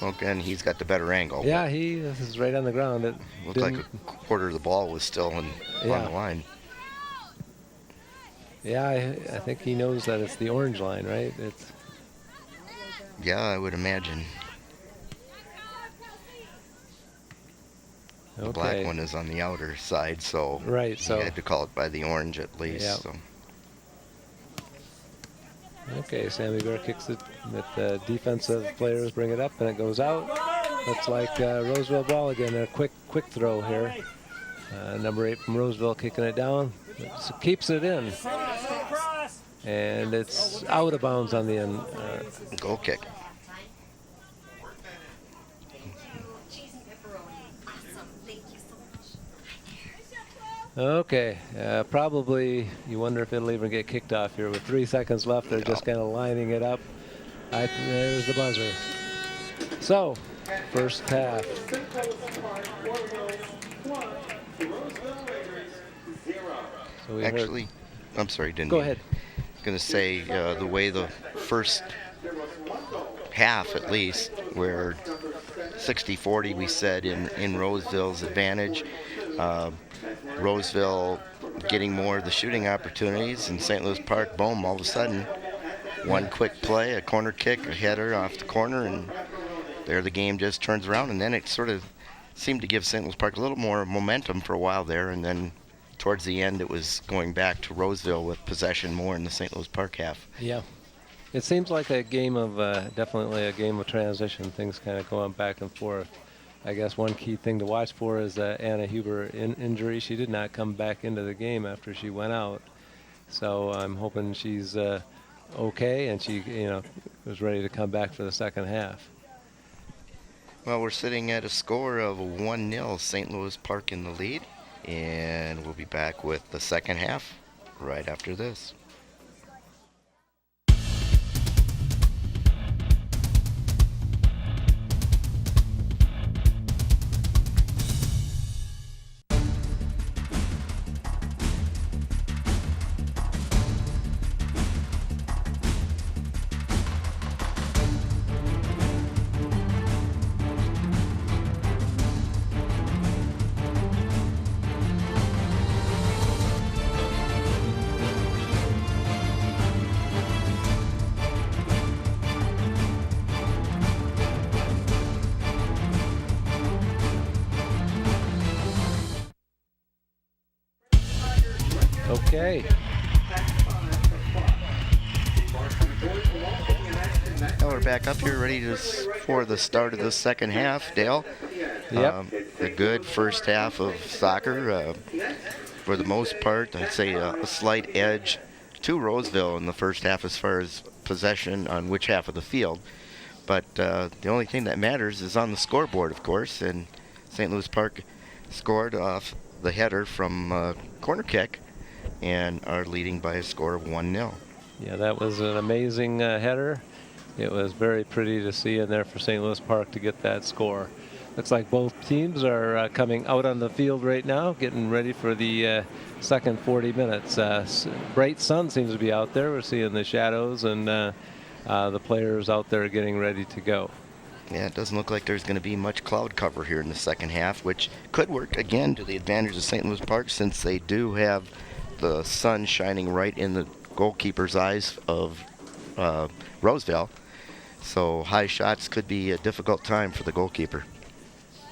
Well, again, he's got the better angle. Yeah, he is right on the ground. It looked like a quarter of the ball was still on the line. Yeah, I think he knows that it's the orange line, right? Yeah, I would imagine. Okay. The black one is on the outer side, so right, he had to call it by the orange at least. Yep. So. Okay, Sammy Bear kicks it with the defensive players, bring it up, and it goes out. Looks like Roseville ball again. A quick throw here. Number 8 from Roseville kicking it down. It keeps it in. And it's out of bounds on the end. Goal kick. Okay, probably you wonder if it'll even get kicked off here with 3 seconds left. They're just kind of lining it up. There's the buzzer. So, first half. So we Actually, I'm sorry, didn't Go you? ahead. Going to say the way the first half, at least, where 60-40 we said in Roseville's advantage. Roseville getting more of the shooting opportunities, and St. Louis Park, boom, all of a sudden, one quick play, a corner kick, a header off the corner, and there the game just turns around. And then it sort of seemed to give St. Louis Park a little more momentum for a while there, and then towards the end it was going back to Roseville with possession more in the St. Louis Park half. Yeah. It seems like a game of, definitely a game of transition, things kind of going back and forth. I guess one key thing to watch for is Anna Huber injury. She did not come back into the game after she went out. So I'm hoping she's okay and she, was ready to come back for the second half. Well, we're sitting at a score of 1-0, St. Louis Park in the lead. And we'll be back with the second half right after this. Okay. Now we're back up here ready for the start of the second half, Dale. Yep. A good first half of soccer. For the most part, I'd say a slight edge to Roseville in the first half as far as possession on which half of the field. But the only thing that matters is on the scoreboard, of course, and St. Louis Park scored off the header from corner kick and are leading by a score of 1-0. Yeah, that was an amazing header. It was very pretty to see in there for St. Louis Park to get that score. Looks like both teams are coming out on the field right now, getting ready for the second 40 minutes. Bright sun seems to be out there. We're seeing the shadows and the players out there getting ready to go. Yeah, it doesn't look like there's going to be much cloud cover here in the second half, which could work again to the advantage of St. Louis Park since they do have the sun shining right in the goalkeeper's eyes of Roseville. So high shots could be a difficult time for the goalkeeper.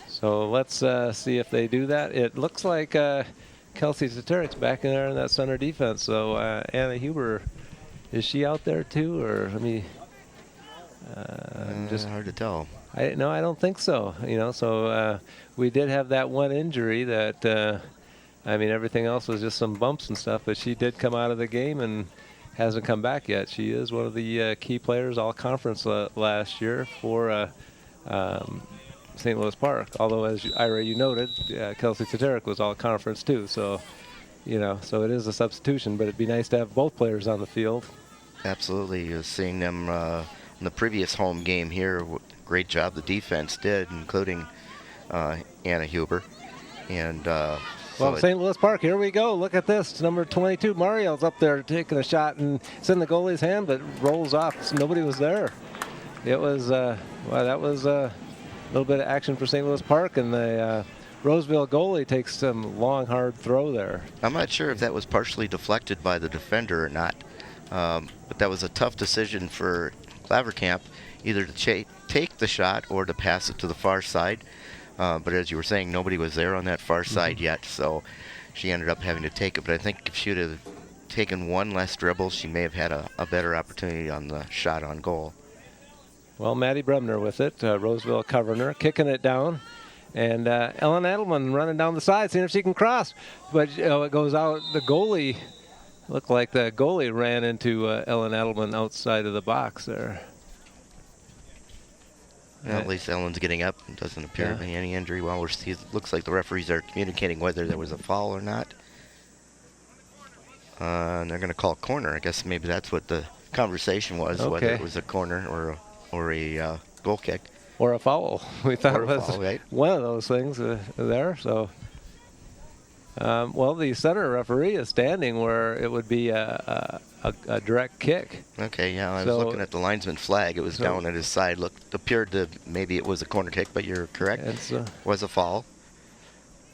So let's see if they do that. It looks like Kelsey Taterek's back in there in that center defense. So Anna Huber, is she out there too, or let me? Just hard to tell. No, I don't think so. So we did have that one injury that. Everything else was just some bumps and stuff, but she did come out of the game and hasn't come back yet. She is one of the key players all conference last year for St. Louis Park. Although, as Ira, you noted, Kelsey Tatarek was all conference too. So, so it is a substitution, but it'd be nice to have both players on the field. Absolutely. Seeing them in the previous home game here, great job the defense did, including Anna Huber. And well, St. Louis Park, here we go. Look at this. It's number 22. Mario's up there taking a shot, and it's in the goalie's hand, but rolls off. So nobody was there. It was, that was a little bit of action for St. Louis Park, and the Roseville goalie takes some long, hard throw there. I'm not sure if that was partially deflected by the defender or not, but that was a tough decision for Claverkamp, either to take the shot or to pass it to the far side. But as you were saying, nobody was there on that far side yet, so she ended up having to take it. But I think if she would have taken one less dribble, she may have had a better opportunity on the shot on goal. Well, Maddie Bremner with it. Roseville covering her, kicking it down. And Ellen Edelman running down the side, seeing if she can cross. But it goes out. The goalie, looked like the goalie ran into Ellen Edelman outside of the box there. Well, at least Ellen's getting up. It doesn't appear to be any injury. Well, it looks like the referees are communicating whether there was a foul or not. And they're going to call corner. I guess maybe that's what the conversation was, whether Okay. it was a corner or a goal kick. Or a foul. We thought Or it a was foul, right? one of those things there. So, well, the center referee is standing where it would be a direct kick. Okay, yeah, I was So- looking at the linesman flag. It was so- down at his side. Appeared to maybe it was a corner kick, but you're correct. It's, Was a foul.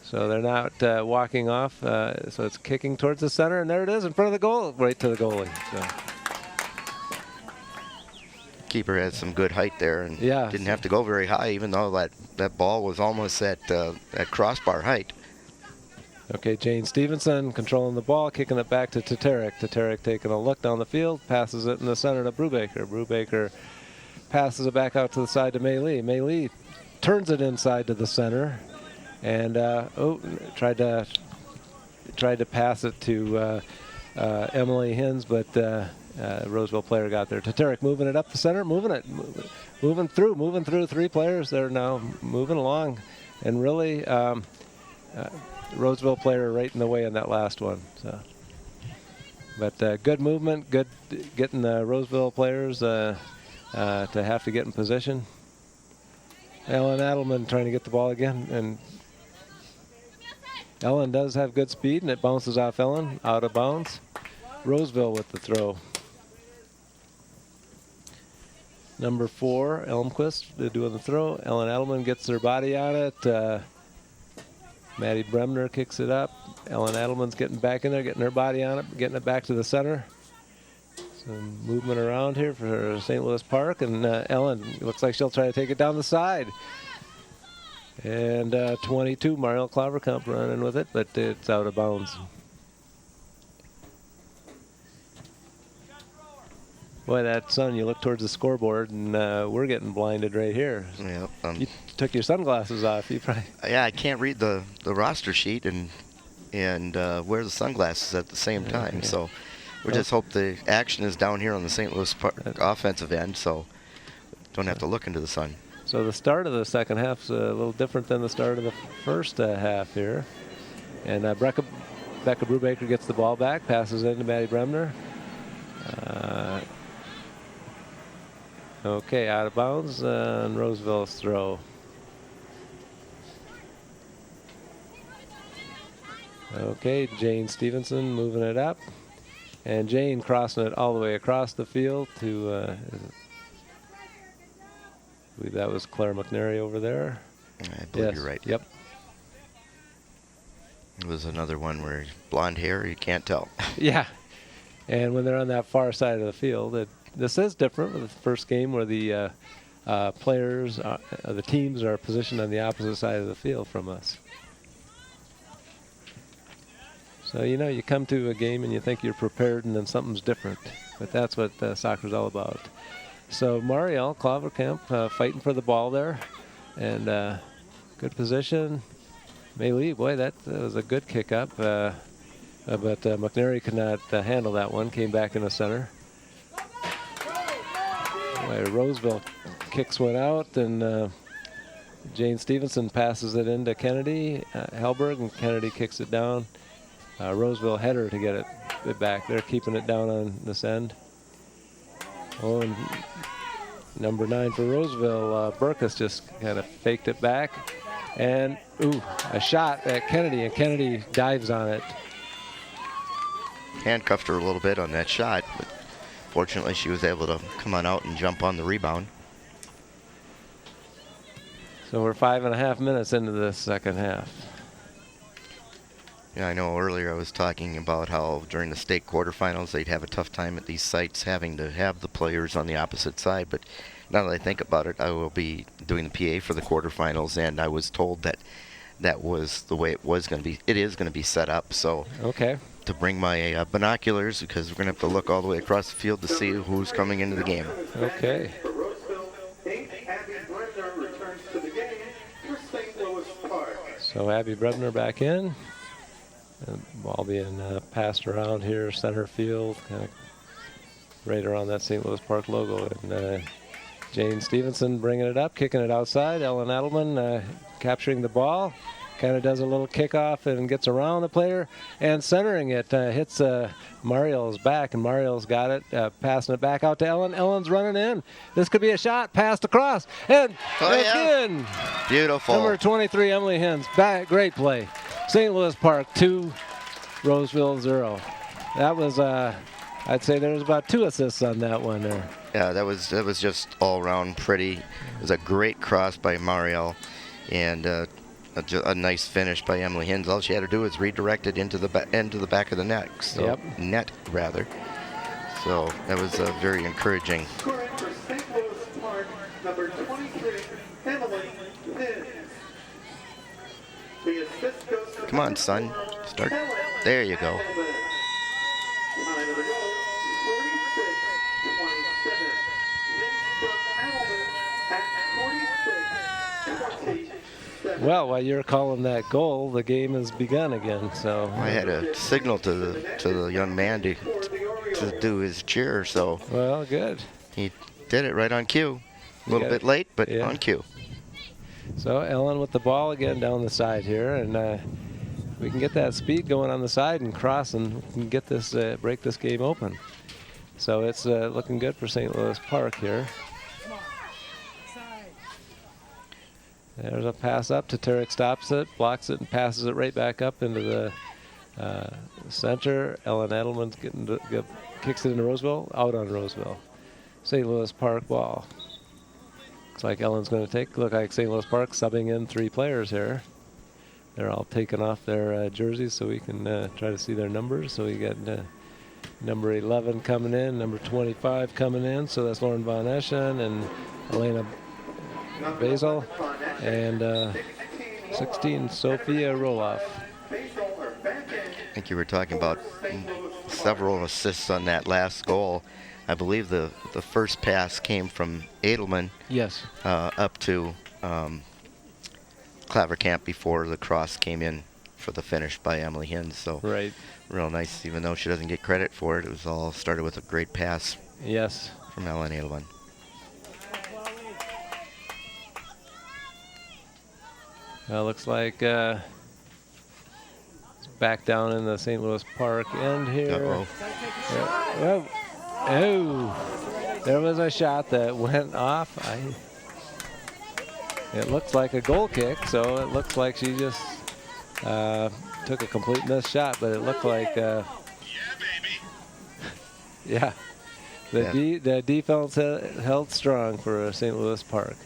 so they're not walking off. So it's kicking towards the center, and there it is in front of the goal, right to the goalie. So. Keeper had some good height there and Yeah. didn't have to go very high, even though that ball was almost at crossbar height. Okay, Jane Stevenson controlling the ball, kicking it back to Tatarek. Tatarek taking a look down the field, passes it in the center to Brubaker. Brubaker passes it back out to the side to Mei Lee. Mei Lee turns it inside to the center, and tried to pass it to Emily Hins, but Roseville player got there. Tatarek moving it up the center, moving through 3 players. They're now moving along, and really. Roseville player right in the way on that last one. So, but good movement, good getting the Roseville players to have to get in position. Ellen Adelman trying to get the ball again, and Ellen does have good speed, and it bounces off Ellen out of bounds. Roseville with the throw. Number 4, Elmquist doing the throw. Ellen Adelman gets her body on it. Maddie Bremner kicks it up. Ellen Adelman's getting back in there, getting her body on it, getting it back to the center. Some movement around here for St. Louis Park, and Ellen looks like she'll try to take it down the side. And 22, Mariel Claverkamp running with it, but it's out of bounds. Boy, that sun, you look towards the scoreboard, and we're getting blinded right here. Yeah, You took your sunglasses off. You probably. yeah, I can't read the roster sheet and wear the sunglasses at the same time. Yeah. So we just hope the action is down here on the St. Louis Park offensive end, so don't have to look into the sun. So the start of the second half is a little different than the start of the first half here. And Becca Brubaker gets the ball back, passes in to Maddie Bremner. Okay, out of bounds, and Roseville's throw. Okay, Jane Stevenson moving it up. And Jane crossing it all the way across the field to, I believe that was Claire McNary over there. I believe you're right. Yep. It was another one where blonde hair, you can't tell. Yeah. And when they're on that far side of the field, this is different with the first game where the players, the teams are positioned on the opposite side of the field from us. So, you know, you come to a game and you think you're prepared and then something's different. But that's what soccer's all about. So Mariel Claverkamp fighting for the ball there. And good position. Mei Lee, boy, that was a good kick up. But McNary could not handle that one. Came back in the center. Roseville kicks one out, and Jane Stevenson passes it into Kennedy Hellberg, and Kennedy kicks it down. Roseville header to get it back. They're keeping it down on this end. Oh, and number 9 for Roseville, Burkus just kind of faked it back. And, a shot at Kennedy, and Kennedy dives on it. Handcuffed her a little bit on that shot, but fortunately she was able to come on out and jump on the rebound. So we're 5.5 minutes into the second half. Yeah, I know earlier I was talking about how during the state quarterfinals they'd have a tough time at these sites having to have the players on the opposite side, but now that I think about it, I will be doing the PA for the quarterfinals, and I was told that that was the way it was going to be. It is going to be set up, so Okay. to bring my binoculars, because we're going to have to look all the way across the field to see who's coming into the game. Okay. For Roseville, 8, Abby Brenner returns to the game for St. Louis Park. So Abby Brebner back in. Ball being passed around here, center field, kind of right around that St. Louis Park logo. And Jane Stevenson bringing it up, kicking it outside. Ellen Adelman capturing the ball. kind of does a little kickoff and gets around the player, and centering it hits Mario's back, and Mario's got it, passing it back out to Ellen. Ellen's running in. This could be a shot, passed across, and again. Beautiful. Number 23, Emily Hens. Back, great play. St. Louis Park 2, Roseville 0. That was, I'd say there was about 2 assists on that one there. Yeah, that was just all around pretty. It was a great cross by Mario, and a nice finish by Emily Hens. All she had to do was redirect it into the back of the net. So, net rather. So that was very encouraging. Scoring for St. Louis Park, number 23, Emily Hens. The assist goes to Come on, son. Start. There you go. Time of the goal, 46-27. Hens from Hamilton at 46-27. Well, while you're calling that goal, the game has begun again. So I had a signal to the young man to do his cheer, so well, good. he did it right on cue. A little bit late, but on cue. So Ellen with the ball again down the side here, and we can get that speed going on the side and cross, and we can get this break this game open. So it's looking good for St. Louis Park here. There's a pass up. Tatarek stops it, blocks it, and passes it right back up into the center. Ellen Edelman's kicks it into Roseville, out on Roseville. St. Louis Park ball. Looks like Ellen's going to look like St. Louis Park subbing in 3 players here. They're all taking off their jerseys so we can try to see their numbers. So we got number 11 coming in, number 25 coming in. So that's Lauren Von Eschen and Elena Basil, and 16 Sophia Roloff. I think you were talking about several assists on that last goal. I believe the first pass came from Edelman. Yes. Up to Clavercamp before the cross came in for the finish by Emily Hens. So right. Real nice, even though she doesn't get credit for it. It was all started with a great pass. Yes. From Ellen Edelman. Looks like it's back down in the St. Louis Park end here. Uh-oh. Oh, there was a shot that went off. It looks like a goal kick, so it looks like she just took a complete missed shot, but it looked like, yeah, the defense held strong for St. Louis Park.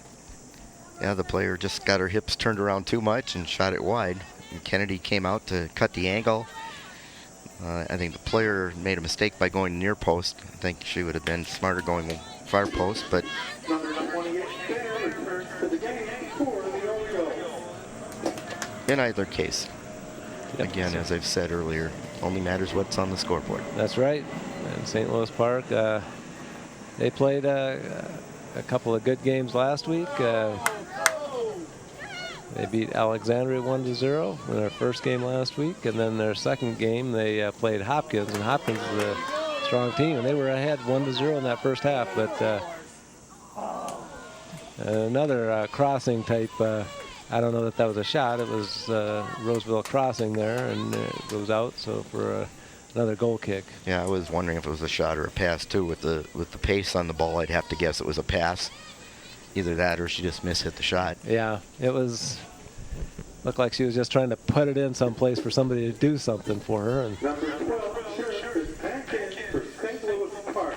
Yeah, the player just got her hips turned around too much and shot it wide. And Kennedy came out to cut the angle. I think the player made a mistake by going near post. I think she would have been smarter going far post, but in either case, again, as I've said earlier, only matters what's on the scoreboard. That's right. And St. Louis Park, they played a couple of good games last week. They beat Alexandria 1-0 in their first game last week, and then their second game they played Hopkins, and Hopkins is a strong team, and they were ahead 1-0 in that first half. But another crossing type. I don't know that was a shot. It was Roseville crossing there, and it goes out. So for another goal kick. Yeah, I was wondering if it was a shot or a pass too. With the pace on the ball, I'd have to guess it was a pass. Either that or she just mishit the shot. Yeah, it looked like she was just trying to put it in someplace for somebody to do something for her. And number 12, Scherf is back in for St. Louis Park.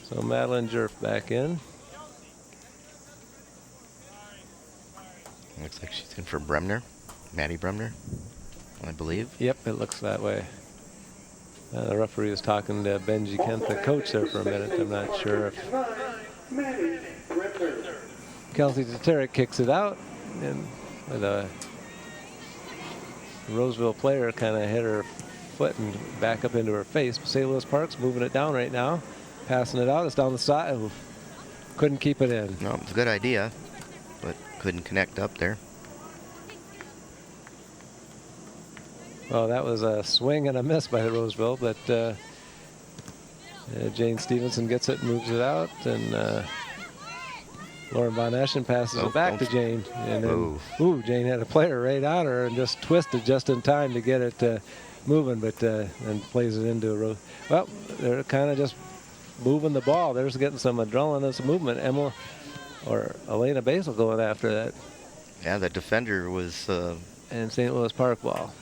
So Madeline Jerf back in. Looks like she's in for Bremner, Maddie Bremner, I believe. Yep, it looks that way. The referee was talking to Benji Kent, the coach, there for a minute. I'm not sure if Kelsey Tatarek kicks it out, and with a Roseville player kind of hit her foot and back up into her face. But St. Louis Park's moving it down right now, passing it out. It's down the side. Oh, couldn't keep it in. No, it was a good idea, but couldn't connect up there. Well, that was a swing and a miss by Roseville, but Jane Stevenson gets it, moves it out, and Lauren Von Eschen passes it back to Jane. And then, Jane had a player right on her and just twisted just in time to get it moving, but then plays it into a row. Well, they're kind of just moving the ball. They're just getting some adrenaline and some movement. Elena Basil going after that. Yeah, the defender was and St. Louis Park ball.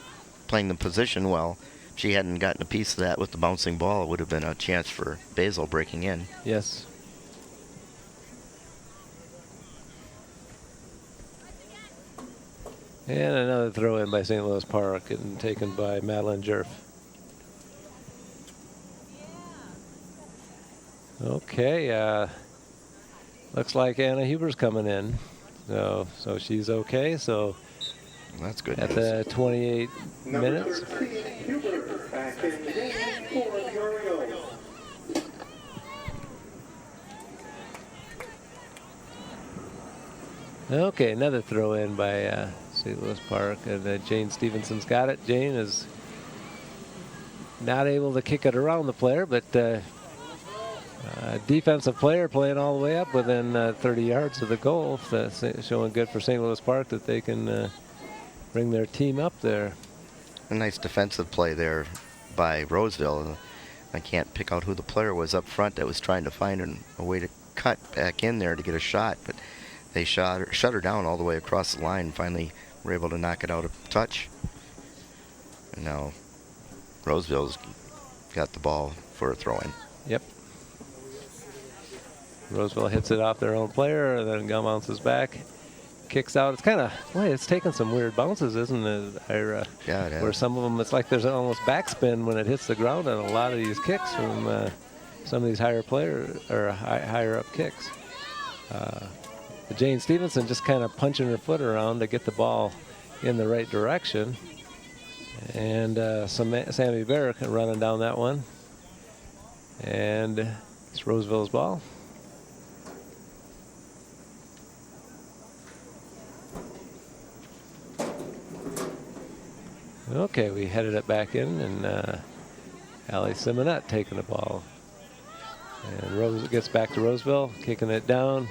Playing the position well. If she hadn't gotten a piece of that with the bouncing ball, it would have been a chance for Basil breaking in. Yes. And another throw in by St. Louis Park and taken by Madeline Jerf. Okay, looks like Anna Huber's coming in. So she's okay. So that's good at news. the 28 minutes. Number 13, Huber, back in the game for the Orioles. Okay, another throw in by St. Louis Park, and Jane Stevenson's got it. Jane is not able to kick it around the player, but defensive player playing all the way up within 30 yards of the goal. That's showing good for St. Louis Park that they can bring their team up there. A nice defensive play there by Roseville. I can't pick out who the player was up front that was trying to find a way to cut back in there to get a shot, but they shut her down all the way across the line and finally were able to knock it out of touch. And now Roseville's got the ball for a throw-in. Yep. Roseville hits it off their own player, and then Gun bounces back, kicks out. It's kind of, it's taking some weird bounces, isn't it, Ira? Yeah, it is. Where some of them, it's like there's almost backspin when it hits the ground on a lot of these kicks from some of these higher up kicks. Jane Stevenson just kind of punching her foot around to get the ball in the right direction. And Sammy Barrett running down that one. And it's Roseville's ball. Okay, we headed it back in, and Allie Simonet taking the ball. And Rose gets back to Roseville, kicking it down.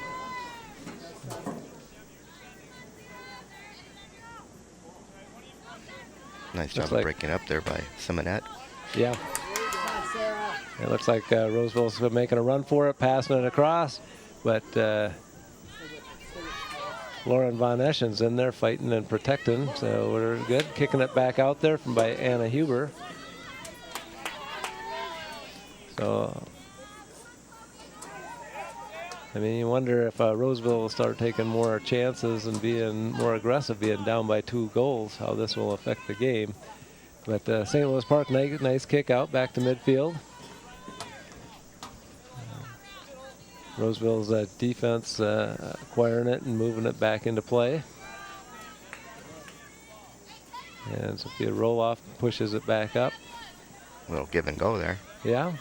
Nice job of breaking up there by Simonet. Yeah. It looks like Roseville's making a run for it, passing it across, but Lauren Von Eschen's in there fighting and protecting, so we're good. Kicking it back out there by Anna Huber. So, I mean, you wonder if Roseville will start taking more chances and being more aggressive, being down by 2 goals, how this will affect the game. But St. Louis Park, nice kick out back to midfield. Roseville's defense acquiring it and moving it back into play. And Sophia Roloff pushes it back up. A little give and go there. Yeah.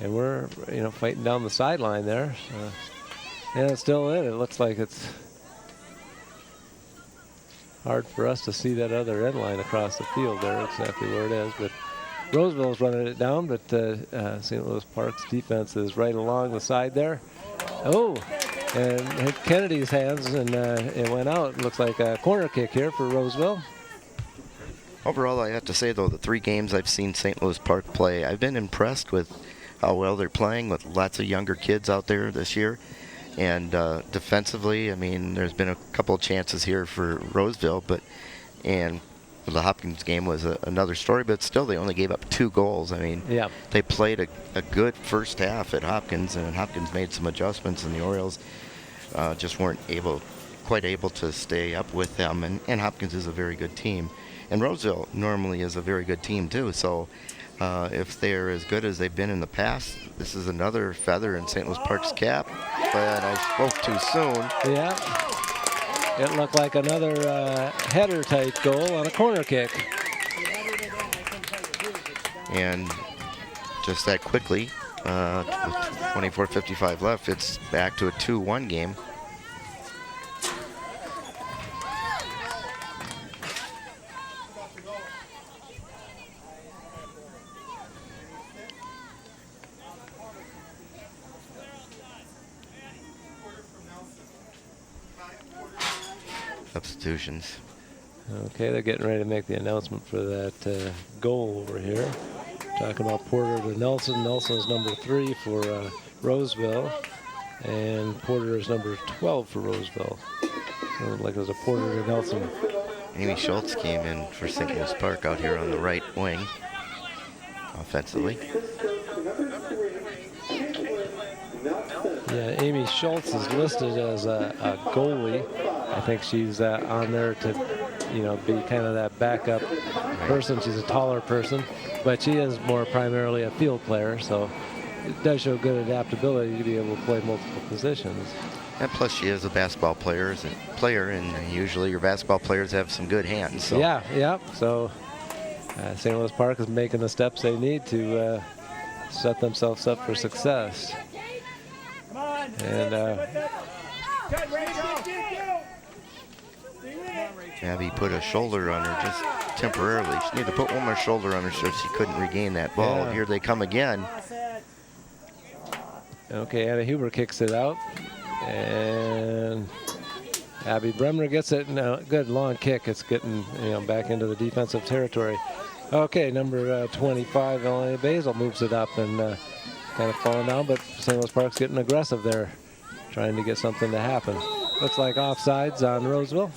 And we're, fighting down the sideline there. And it's still in. It looks like it's hard for us to see that other end line across the field there, exactly where it is. But Roseville's running it down, but St. Louis Park's defense is right along the side there. Oh, and hit Kennedy's hands, and it went out. It looks like a corner kick here for Roseville. Overall, I have to say, though, the 3 games I've seen St. Louis Park play, I've been impressed with how well they're playing with lots of younger kids out there this year. And defensively, I mean, there's been a couple of chances here for Roseville, and the Hopkins game was another story, but still they only gave up 2 goals. I mean, yeah, they played a good first half at Hopkins, and Hopkins made some adjustments, and the Orioles just weren't quite able to stay up with them. And Hopkins is a very good team. And Roseville normally is a very good team, too. So if they're as good as they've been in the past, this is another feather in St. Louis Park's cap. But I spoke too soon. Yeah. It looked like another header-type goal on a corner kick. And just that quickly, with 24:55 left, it's back to a 2-1 game. Substitutions. Okay, they're getting ready to make the announcement for that goal over here. Talking about Porter to Nelson. Nelson is number 3 for Roseville, and Porter is number 12 for Roseville. So it looked like it was a Porter to Nelson. Amy Schultz came in for St. Louis Park out here on the right wing offensively. Yeah, Amy Schultz is listed as a goalie. I think she's on there to, be kind of that backup person. She's a taller person, but she is more primarily a field player, so it does show good adaptability to be able to play multiple positions. And plus, she is a basketball player, and usually your basketball players have some good hands. So. Yeah. So St. Louis Park is making the steps they need to set themselves up for success. And Abby put a shoulder on her just temporarily. She needed to put one more shoulder on her so she couldn't regain that ball. Yeah. Here they come again. Okay, Anna Huber kicks it out. And Abby Bremner gets it. No, good long kick. It's getting back into the defensive territory. Okay, number 25, Elena Basil moves it up and kind of falling down, but St. Louis Park's getting aggressive there, trying to get something to happen. Looks like offsides on Roseville.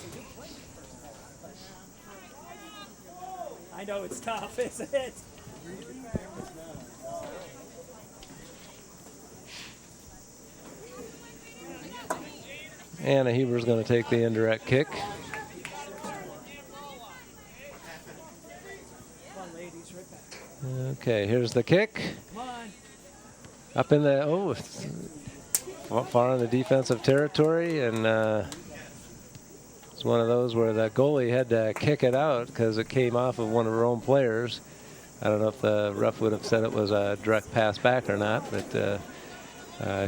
I know it's tough, isn't it? Anna Huber's going to take the indirect kick. Okay, here's the kick. Up in the, far in the defensive territory, and it's one of those where the goalie had to kick it out because it came off of one of her own players. I don't know if the ref would have said it was a direct pass back or not, but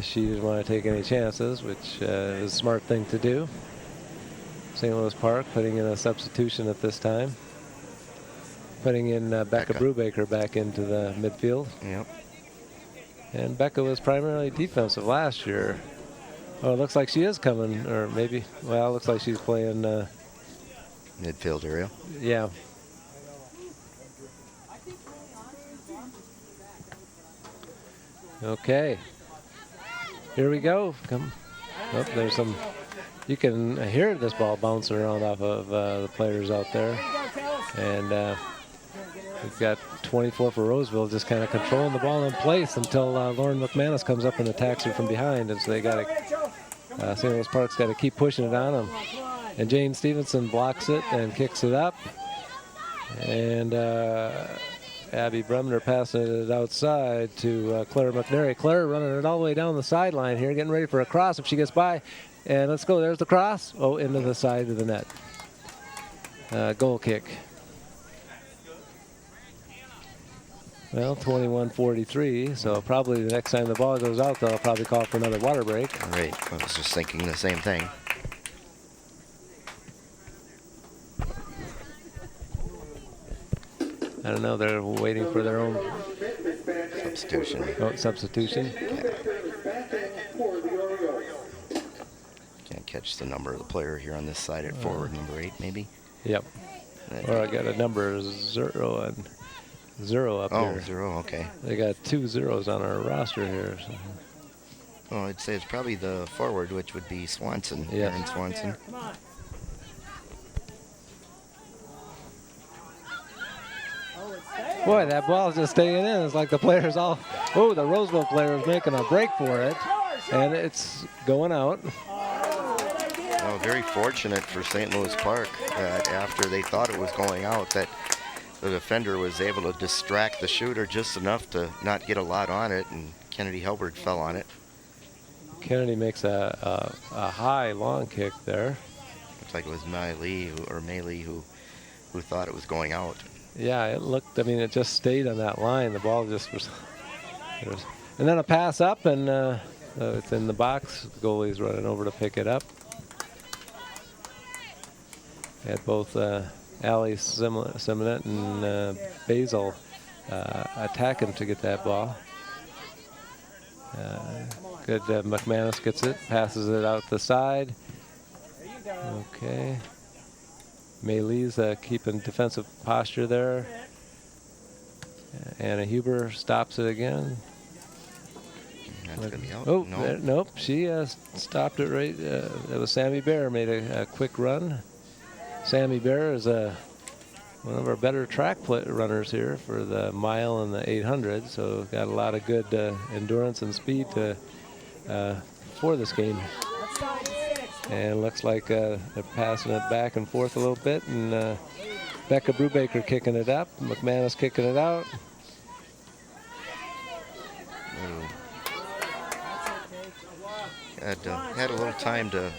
she didn't want to take any chances, which is a smart thing to do. St. Louis Park putting in a substitution at this time. Putting in Becca Brubaker back into the midfield. Yep. And Becca was primarily defensive last year. Oh, it looks like she is coming, or maybe, well, it looks like she's playing. Midfield area. Yeah. Okay. Here we go. Come. Oh, there's some. You can hear this ball bouncing around off of the players out there. And we've got 24 for Roseville just kind of controlling the ball in place until Lauren McManus comes up and attacks her from behind. And so they got to, St. Louis Park's got to keep pushing it on them. And Jane Stevenson blocks it and kicks it up. And Abby Bremner passing it outside to Claire McNary. Claire running it all the way down the sideline here, getting ready for a cross if she gets by. And let's go. There's the cross. Oh, into the side of the net. Goal kick. Well, 21-43, so probably the next time the ball goes out, they'll probably call for another water break. All right, I was just thinking the same thing. I don't know, they're waiting for their own Substitution. oh, substitution. Can't catch the number of the player here on this side at forward, number 8 maybe. Yep. Or I got a number 0 and 0 up here. Oh, 0, okay. They got 2 zeros on our roster here. So. Well, I'd say it's probably the forward, which would be Swanson. Yeah. Aaron Swanson. Boy, that ball's just staying in. It's like the players all, oh, the Roseville player is making a break for it. And it's going out. Well, very fortunate for St. Louis Park that after they thought it was going out, that the defender was able to distract the shooter just enough to not get a lot on it, and Kennedy Helberg fell on it. Kennedy makes a high long kick there. Looks like it was May Lee who thought it was going out. Yeah, it looked, I mean, it just stayed on that line. The ball just was, and then a pass up, and it's in the box. The goalie's running over to pick it up. Had both Allie Simonet and Basil attacking to get that ball. Good, McManus gets it, passes it out the side. Okay. Maylee's keeping defensive posture there. Anna Huber stops it again. That's going to be out. Oh, No. nope. She stopped it right. That was Sammy Bear made a quick run. Sammy Bear is one of our better track runners here for the mile and the 800. So got a lot of good endurance and speed for this game. And looks like they're passing it back and forth a little bit. And Becca Brubaker kicking it up. McManus kicking it out. Had a little time to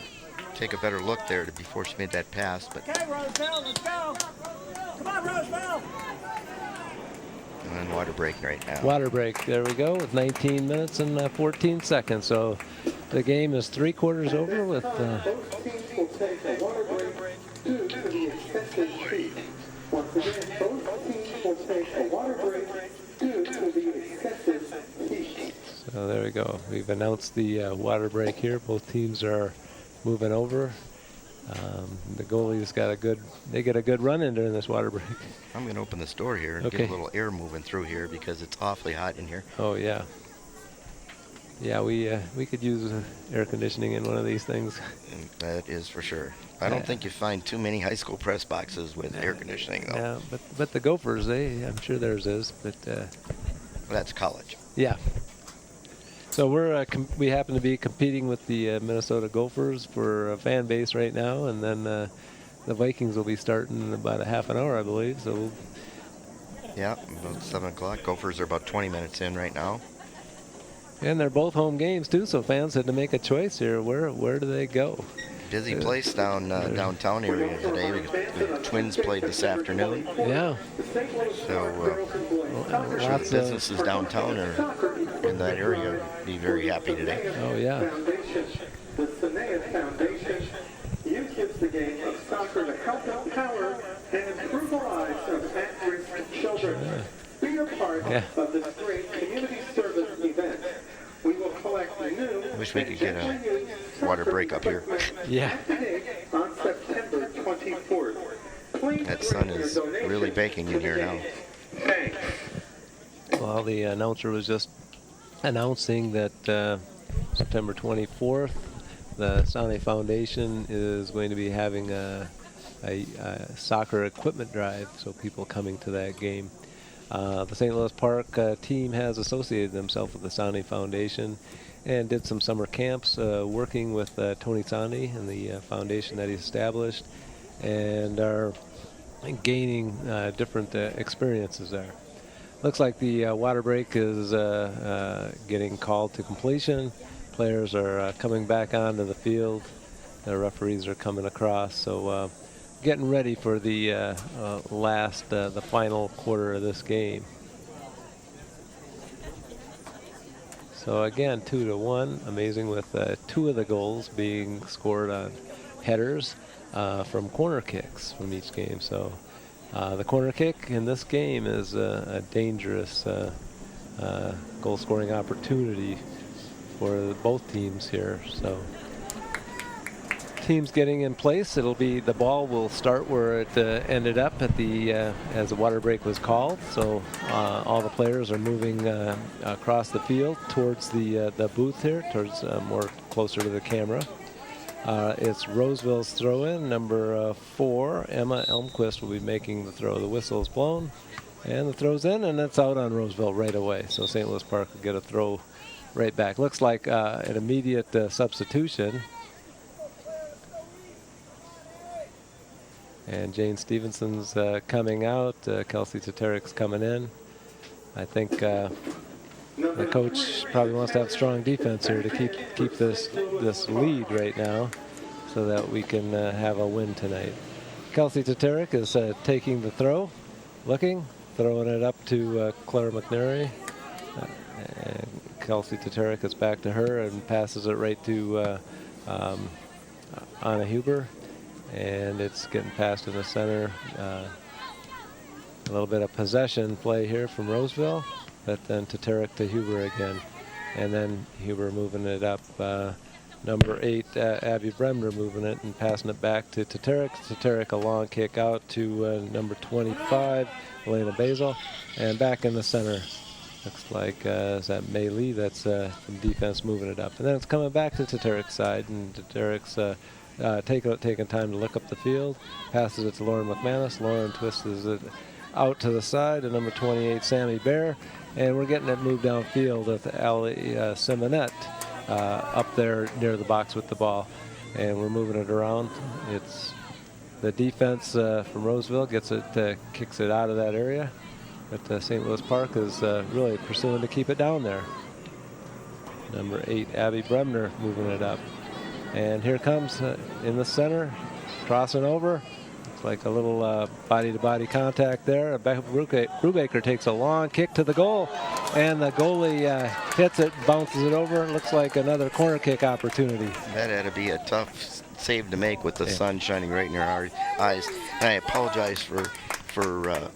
take a better look there before she made that pass, but. Okay, Roseville, let's go. Come on, Roseville. And then water break right now. Water break. There we go with 19 minutes and 14 seconds. So the game is 3/4 over with. Both teams will take a water break due to the excessive heat. Once again, both teams will take a water break due to the excessive heat. So there we go. We've announced the water break here. Both teams are moving over. The goalies they get a good run in during this water break. I'm going to open this door here and Okay. get a little air moving through here because it's awfully hot in here. Oh yeah. Yeah, we could use air conditioning in one of these things. And that is for sure. I don't think you find too many high school press boxes with air conditioning though. Yeah, but the Gophers, I'm sure theirs is. But That's college. yeah. So we happen to be competing with the Minnesota Gophers for a fan base right now, and then the Vikings will be starting in about a half an hour, I believe. So Yeah, about 7 o'clock. Gophers are about 20 minutes in right now. and they're both home games too, so fans had to make a choice here. Where do they go? Busy place downtown area today. The Twins played this afternoon. Yeah. So I'm sure the businesses downtown are in that area would be very happy today. Oh yeah. Foundation, the Sinead Foundation, uses the game of soccer to help empower and improve the lives of at-risk children. Be a part of this great community service event. We will collect new. Wish we could get a water break up here. Yeah. On September 24th. Please That sun is really baking in here now. Thanks. Well, the announcer was just announcing that September 24th, the Sane Foundation is going to be having a soccer equipment drive, so people coming to that game. The St. Louis Park team has associated themselves with the Sane Foundation and did some summer camps working with Tony Sane and the foundation that he established, and are gaining different experiences there. Looks like the water break is getting called to completion. Players are coming back onto the field. The referees are coming across, so getting ready for the the final quarter of this game. So again, 2-1. Amazing with 2 of the goals being scored on headers from corner kicks from each game. So the corner kick in this game is a dangerous goal-scoring opportunity for both teams here. So teams getting in place. It'll be the ball will start where it ended up at the as the water break was called. So all the players are moving across the field towards the booth here, towards more closer to the camera. It's Roseville's throw-in. Number 4, Emma Elmquist, will be making the throw. The whistle is blown, and the throw's in, and it's out on Roseville right away. So St. Louis Park will get a throw right back. Looks like an immediate substitution. And Jane Stevenson's coming out. Kelsey Taterek's coming in. I think the coach probably wants to have strong defense here to keep this lead right now, so that we can have a win tonight. Kelsey Tatarek is taking the throw, throwing it up to Claire McNary. And Kelsey Tatarek is back to her and passes it right to Anna Huber. And it's getting passed in the center. A little bit of possession play here from Roseville, but then Tatarek to Huber again. And then Huber moving it up number 8, Abby Bremner, moving it and passing it back to Tatarek. Tatarek, a long kick out to number 25, Elena Basil, and back in the center. Looks like, is that Mei Lee? That's from defense moving it up. And then it's coming back to Tatarek's side, and Tatarek's taking time to look up the field, passes it to Lauren McManus. Lauren twists it out to the side to number 28, Sammy Bear, and we're getting it moved downfield with Ali Simonette up there near the box with the ball, and we're moving it around. It's the defense from Roseville gets it, kicks it out of that area, but St. Louis Park is really pursuing to keep it down there. Number 8, Abby Bremner, moving it up. And here comes in the center, crossing over. Looks like a little body-to-body contact there. Brubaker takes a long kick to the goal, and the goalie hits it, bounces it over, and looks like another corner kick opportunity. That had to be a tough save to make with the sun shining right in your eyes. And I apologize for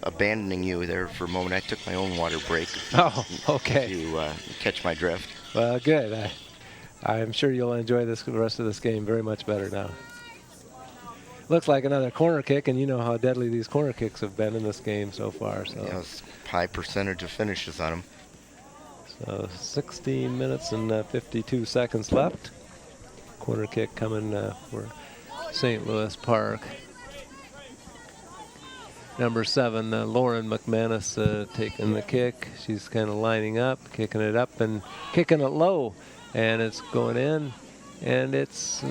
abandoning you there for a moment. I took my own water break. Oh, okay. You catch my drift. Well, good. I'm sure you'll enjoy the rest of this game very much better now. Looks like another corner kick, and you know how deadly these corner kicks have been in this game so far. So yeah, it's high percentage of finishes on them. So 16 minutes and 52 seconds left. Corner kick coming for St. Louis Park. Number 7, Lauren McManus taking the kick. She's kind of lining up, kicking it up and kicking it low. And it's going in, and it's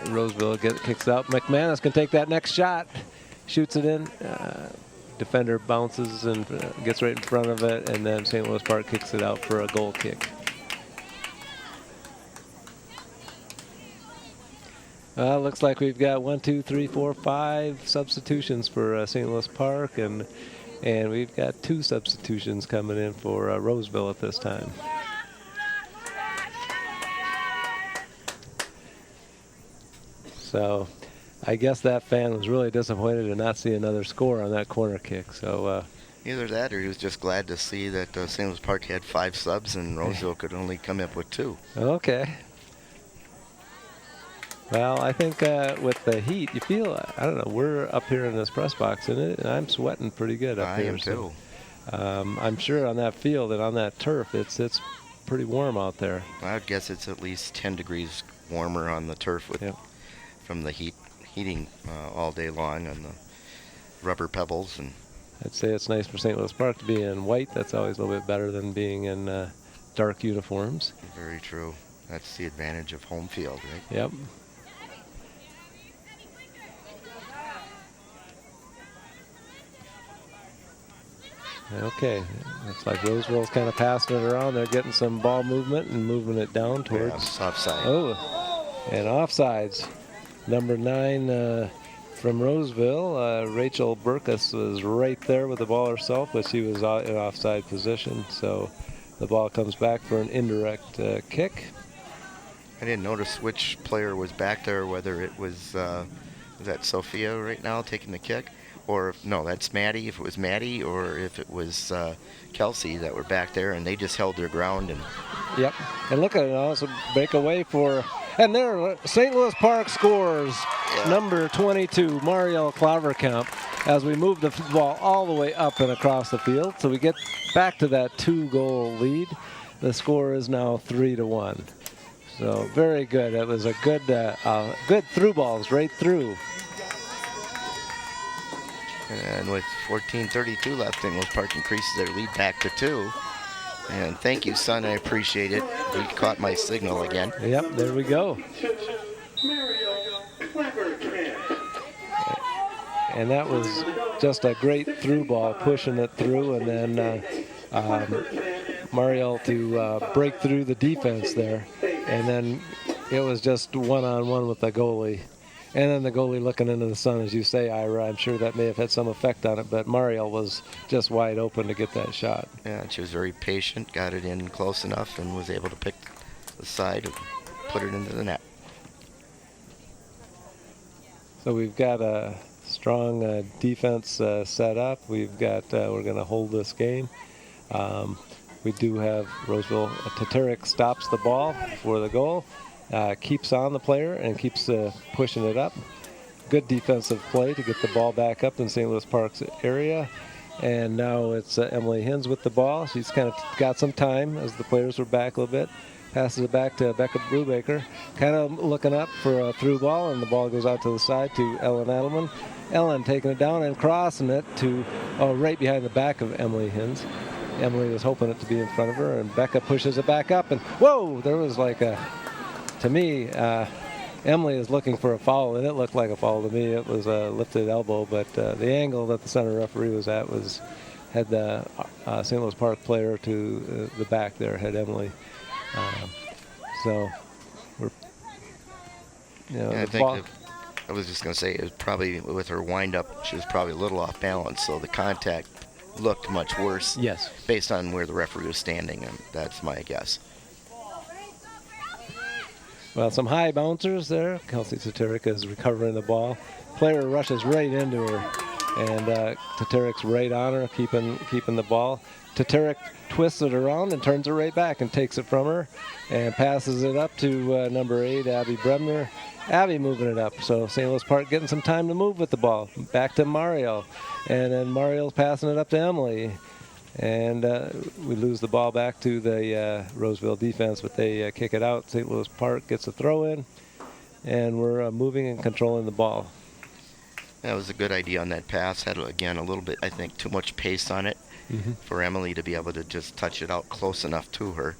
Roseville kicks out. McManus can take that next shot, shoots it in. Defender bounces and gets right in front of it, and then St. Louis Park kicks it out for a goal kick. Looks like we've got 1, 2, 3, 4, 5 substitutions for St. Louis Park, and we've got 2 substitutions coming in for Roseville at this time. So I guess that fan was really disappointed to not see another score on that corner kick. So either that or he was just glad to see that St. Louis Park had 5 subs and Roseville could only come up with 2. Okay. Well, I think with the heat, you feel, I don't know, we're up here in this press box, and I'm sweating pretty good up here. I am too. I'm sure on that field and on that turf, it's pretty warm out there. I would guess it's at least 10 degrees warmer on the turf with from the heating all day long on the rubber pebbles. And I'd say it's nice for St. Louis Park to be in white. That's always a little bit better than being in dark uniforms. Very true. That's the advantage of home field, right? Yep. Okay, looks like Roseville's kind of passing it around. They're getting some ball movement and moving it down towards offside. Oh, and offsides. Number 9 from Roseville, Rachel Burkus was right there with the ball herself, but she was in offside position. So the ball comes back for an indirect kick. I didn't notice which player was back there, whether it was that Sophia right now taking the kick, or no, that's Maddie, if it was Maddie, or if it was Kelsey that were back there, and they just held their ground. And yep, and look at it now, it's a breakaway for, and there, St. Louis Park scores. Number 22, Marielle Klaverkamp, as we move the ball all the way up and across the field. So we get back to that 2-goal lead. The score is now 3-1. So very good. It was a good, good through balls right through. And with 14:32 left, St. Louis Park increases their lead back to 2. And thank you, son. I appreciate it. He caught my signal again. Yep, there we go. And that was just a great through ball, pushing it through, and then Marielle to break through the defense there. And then it was just one-on-one with the goalie. And then the goalie looking into the sun, as you say, Ira. I'm sure that may have had some effect on it, but Marielle was just wide open to get that shot. Yeah, and she was very patient, got it in close enough, and was able to pick the side and put it into the net. So we've got a strong defense set up. We've got, we're going to hold this game. We do have Roseville, Tatarek stops the ball for the goal. keeps on the player and keeps pushing it up. Good defensive play to get the ball back up in St. Louis Park's area. And now it's Emily Hins with the ball. She's kind of got some time as the players were back a little bit. Passes it back to Becca Brubaker. Kind of looking up for a through ball, and the ball goes out to the side to Ellen Adelman. Ellen taking it down and crossing it to right behind the back of Emily Hins. Emily was hoping it to be in front of her, and Becca pushes it back up. And whoa, there was like a, to me, Emily is looking for a foul, and it looked like a foul to me. It was a lifted elbow, but the angle that the center referee was at had the St. Louis Park player to the back there, had Emily. So we're, I think I was just going to say, it was probably with her wind up, she was probably a little off balance, so the contact looked much worse. Yes. Based on where the referee was standing, and that's my guess. Well, some high bouncers there. Kelsey Tatarek is recovering the ball. Player rushes right into her, and Tatarek's right on her, keeping the ball. Tatarek twists it around and turns it right back and takes it from her and passes it up to number 8, Abby Bremner. Abby moving it up. So St. Louis Park getting some time to move with the ball. Back to Mario. And then Mario's passing it up to Emily. And we lose the ball back to the Roseville defense, but they kick it out. St. Louis Park gets a throw in, and we're moving and controlling the ball. That was a good idea on that pass. Had, again, a little bit, I think, too much pace on it for Emily to be able to just touch it out close enough to her.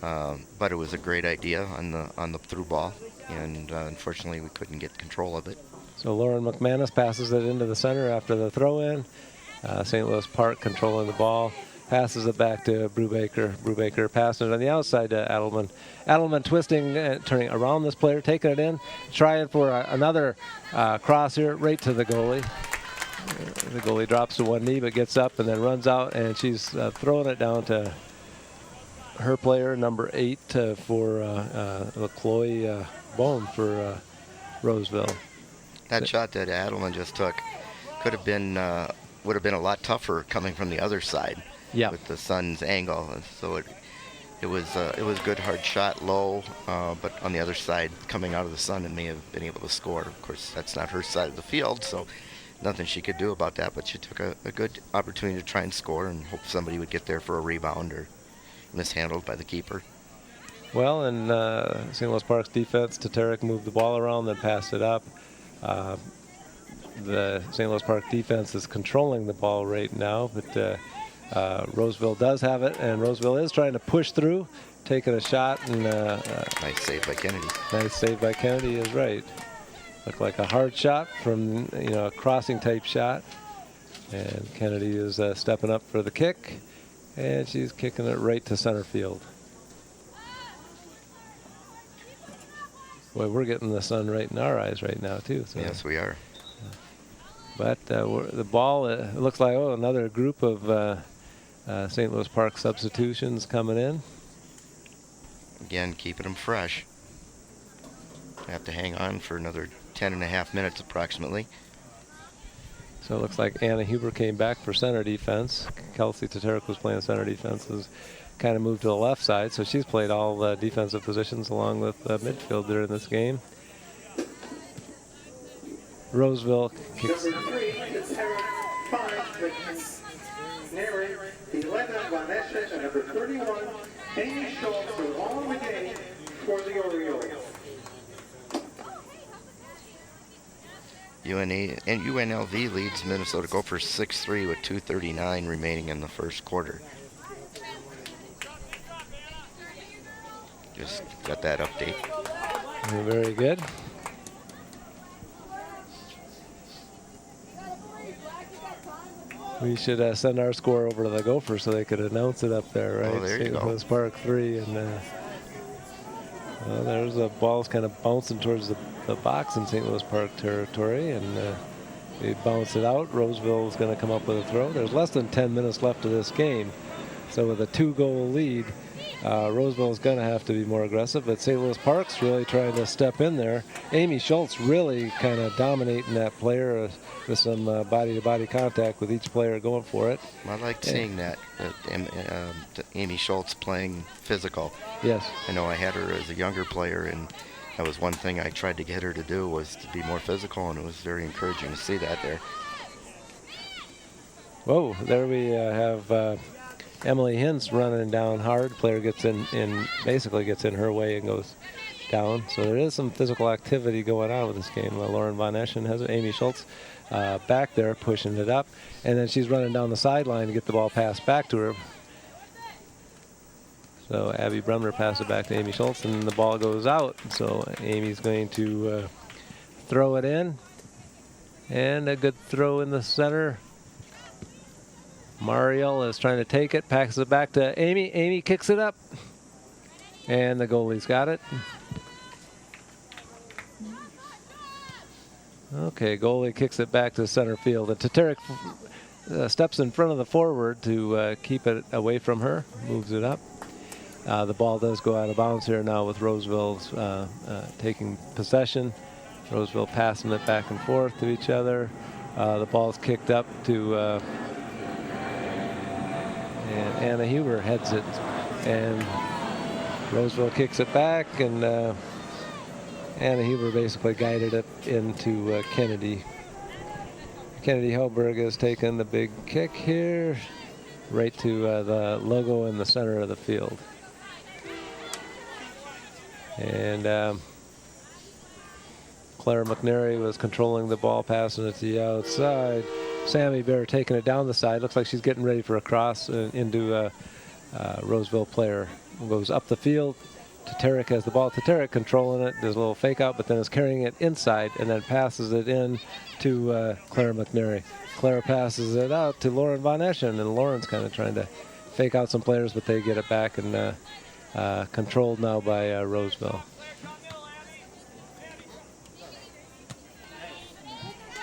But it was a great idea on the through ball, and unfortunately we couldn't get control of it. So Lauren McManus passes it into the center after the throw in. St. Louis Park controlling the ball, passes it back to Brubaker. Brubaker passing it on the outside to Adelman. Adelman twisting, turning around this player, taking it in, trying for another cross here right to the goalie. The goalie drops to one knee but gets up and then runs out, and she's throwing it down to her player, number 8, for Chloe Bohm for Roseville. That shot that Adelman just took could have been would have been a lot tougher coming from the other side. Yeah. With the sun's angle, and so it was a good hard shot, low, but on the other side, coming out of the sun, and may have been able to score. Of course, that's not her side of the field, so nothing she could do about that. But she took a good opportunity to try and score, and hope somebody would get there for a rebound or mishandled by the keeper. Well, and St. Louis Park's defense, Tatarek moved the ball around, then passed it up. The St. Louis Park defense is controlling the ball right now, but Roseville does have it, and Roseville is trying to push through, taking a shot, and Nice save by Kennedy. nice save by Kennedy is right. Looked like a hard shot from a crossing type shot, and Kennedy is stepping up for the kick, and she's kicking it right to center field. Boy, we're getting the sun right in our eyes right now too. So. Yes, we are. But the ball, it looks like, another group of St. Louis Park substitutions coming in. Again, keeping them fresh. Have to hang on for another 10.5 minutes approximately. So it looks like Anna Huber came back for center defense. Kelsey Tatarek was playing center defense, has kind of moved to the left side, so she's played all the defensive positions along with midfield during this game. Roseville kicks. Number 3, Tatarek, 5, Mary, 11, Vanessa, and number 31, Amy Schultz, are all in the game for the Orioles. UNLV leads Minnesota Gophers 6-3 with 2:39 remaining in the first quarter. Just got that update. Very good. We should send our score over to the Gophers so they could announce it up there, right? Oh, there you go. St. Louis Park 3, and there's the ball's kind of bouncing towards the box in St. Louis Park territory, and they bounce it out. Roseville is going to come up with a throw. There's less than 10 minutes left of this game, so with a 2-goal lead, Roseville is going to have to be more aggressive, but St. Louis Park's really trying to step in there. Amy Schultz really kind of dominating that player with some body-to-body contact with each player going for it. I liked seeing that, Amy Schultz playing physical. Yes. I know I had her as a younger player, and that was one thing I tried to get her to do, was to be more physical, and it was very encouraging to see that there. Whoa, there we have Emily Hintz running down hard. Player gets basically gets in her way and goes down. So there is some physical activity going on with this game. Lauren Von Eschen has it. Amy Schultz back there pushing it up. And then she's running down the sideline to get the ball passed back to her. So Abby Bremner passes it back to Amy Schultz, and the ball goes out. So Amy's going to throw it in. And a good throw in the center. Mariel is trying to take it, passes it back to Amy. Amy kicks it up. And the goalie's got it. Okay, goalie kicks it back to center field. And Tatarek steps in front of the forward to keep it away from her, moves it up. The ball does go out of bounds here now with Roseville's taking possession. Roseville passing it back and forth to each other. The ball's kicked up to and Anna Huber heads it. And Roseville kicks it back, and Anna Huber basically guided it into Kennedy. Kennedy Helberg has taken the big kick here, right to the logo in the center of the field. And Claire McNary was controlling the ball, passing it to the outside. Sammy Bear taking it down the side. Looks like she's getting ready for a cross into Roseville player. Goes up the field. Tatarek has the ball. Tatarek controlling it. There's a little fake out, but then is carrying it inside and then passes it in to Claire McNary. Claire passes it out to Lauren Von Eschen, and Lauren's kind of trying to fake out some players, but they get it back and controlled now by Roseville.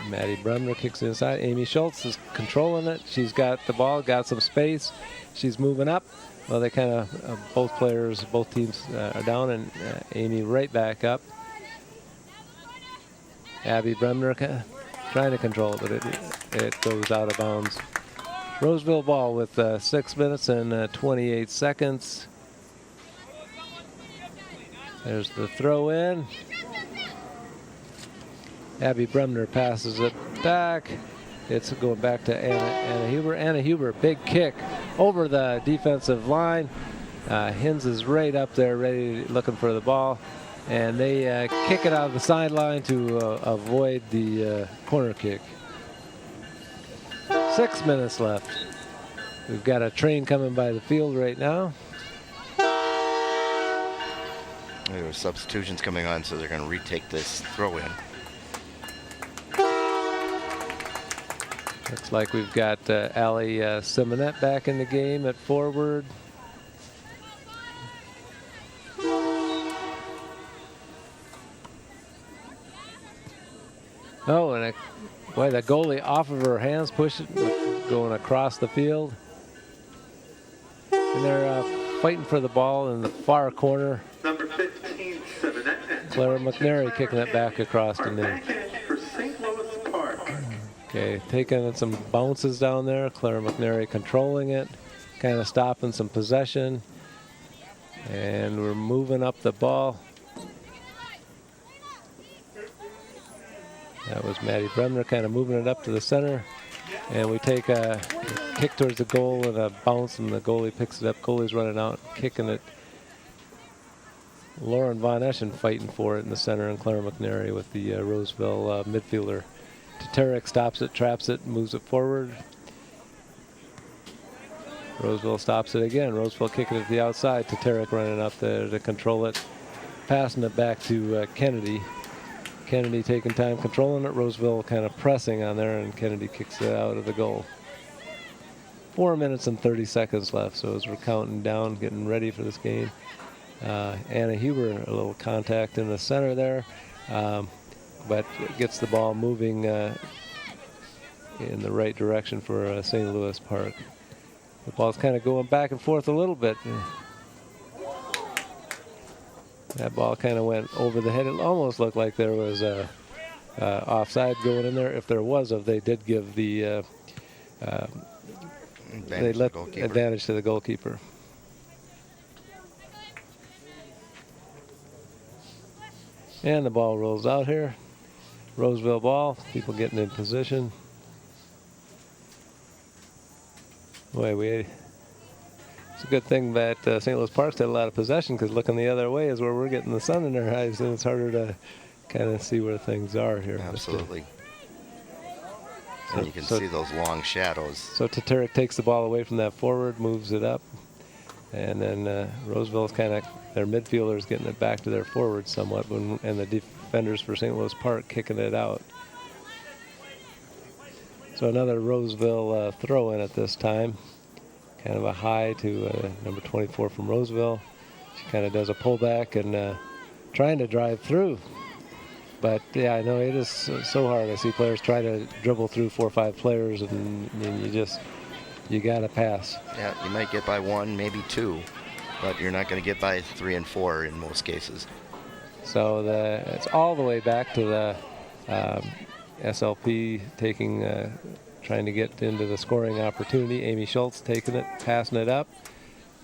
Maddie Bremner kicks it inside. Amy Schultz is controlling it. She's got the ball, got some space. She's moving up. Well, they kind of, both teams are down, and Amy right back up. Abby Bremner trying to control it, but it goes out of bounds. Roseville ball with 6 minutes and 28 seconds. There's the throw in. Abby Bremner passes it back. It's going back to Anna Huber. Anna Huber, big kick over the defensive line. Hintz is right up there, looking for the ball. And they kick it out of the sideline to avoid the corner kick. 6 minutes left. We've got a train coming by the field right now. There are substitutions coming on, so they're going to retake this throw in. Looks like we've got Allie Simonette back in the game at forward. Oh, and boy, the goalie off of her hands, pushing, going across the field. And they're fighting for the ball in the far corner. Number 15, Simonette. Claire McNary kicking it back across the net. For St. Louis Park. Okay, taking some bounces down there. Claire McNary controlling it, kind of stopping some possession. And we're moving up the ball. That was Maddie Bremner kind of moving it up to the center. And we take a kick towards the goal and a bounce, and the goalie picks it up. Goalie's running out, kicking it. Lauren Von Eschen fighting for it in the center, and Claire McNary with the Roseville midfielder. Tatarek stops it, traps it, moves it forward. Roseville stops it again. Roseville kicking it to the outside. Tatarek running up there to control it. Passing it back to Kennedy. Kennedy taking time controlling it. Roseville kind of pressing on there, and Kennedy kicks it out of the goal. 4 minutes and 30 seconds left, so as we're counting down, getting ready for this game. Anna Huber, a little contact in the center there, but gets the ball moving in the right direction for St. Louis Park. The ball's kind of going back and forth a little bit. That ball kind of went over the head. It almost looked like there was a offside going in there. If there was, they did give the advantage to the goalkeeper. And the ball rolls out here. Roseville ball. People getting in position. Boy, it's a good thing that St. Louis Park's had a lot of possession, because looking the other way is where we're getting the sun in our eyes, and it's harder to kind of see where things are here. Absolutely. And you can see those long shadows. So Tatarek takes the ball away from that forward, moves it up, and then Roseville's kind of, their midfielders getting it back to their forwards somewhat, and the defenders for St. Louis Park kicking it out. So another Roseville throw in at this time. Kind of a high to number 24 from Roseville. She kind of does a pullback and trying to drive through. But yeah, I know it is so hard. I see players try to dribble through 4 or 5 players, and you got to pass. Yeah, you might get by 1, maybe 2, but you're not going to get by 3 and 4 in most cases. So it's all the way back to the SLP trying to get into the scoring opportunity. Amy Schultz taking it, passing it up,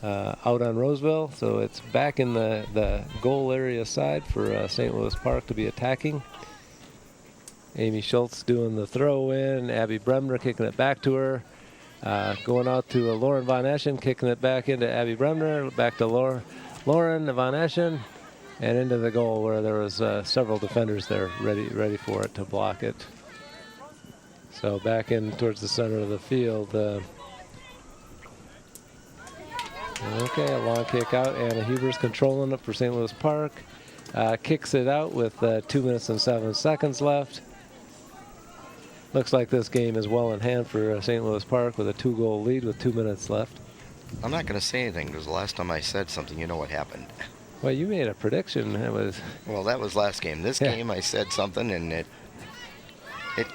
out on Roseville. So it's back in the goal area side for St. Louis Park to be attacking. Amy Schultz doing the throw in. Abby Bremner kicking it back to her. Going out to Lauren Von Eschen, kicking it back into Abby Bremner. Back to Lauren Von Eschen. And into the goal where there was several defenders there ready for it to block it. So back in towards the center of the field. Okay, a long kick out. Anna Huber's controlling it for St. Louis Park. Kicks it out with 2 minutes and 7 seconds left. Looks like this game is well in hand for St. Louis Park with a 2-goal lead with 2 minutes left. I'm not going to say anything because the last time I said something, you know what happened. Well, you made a prediction. Well, that was last game. This game, I said something, and it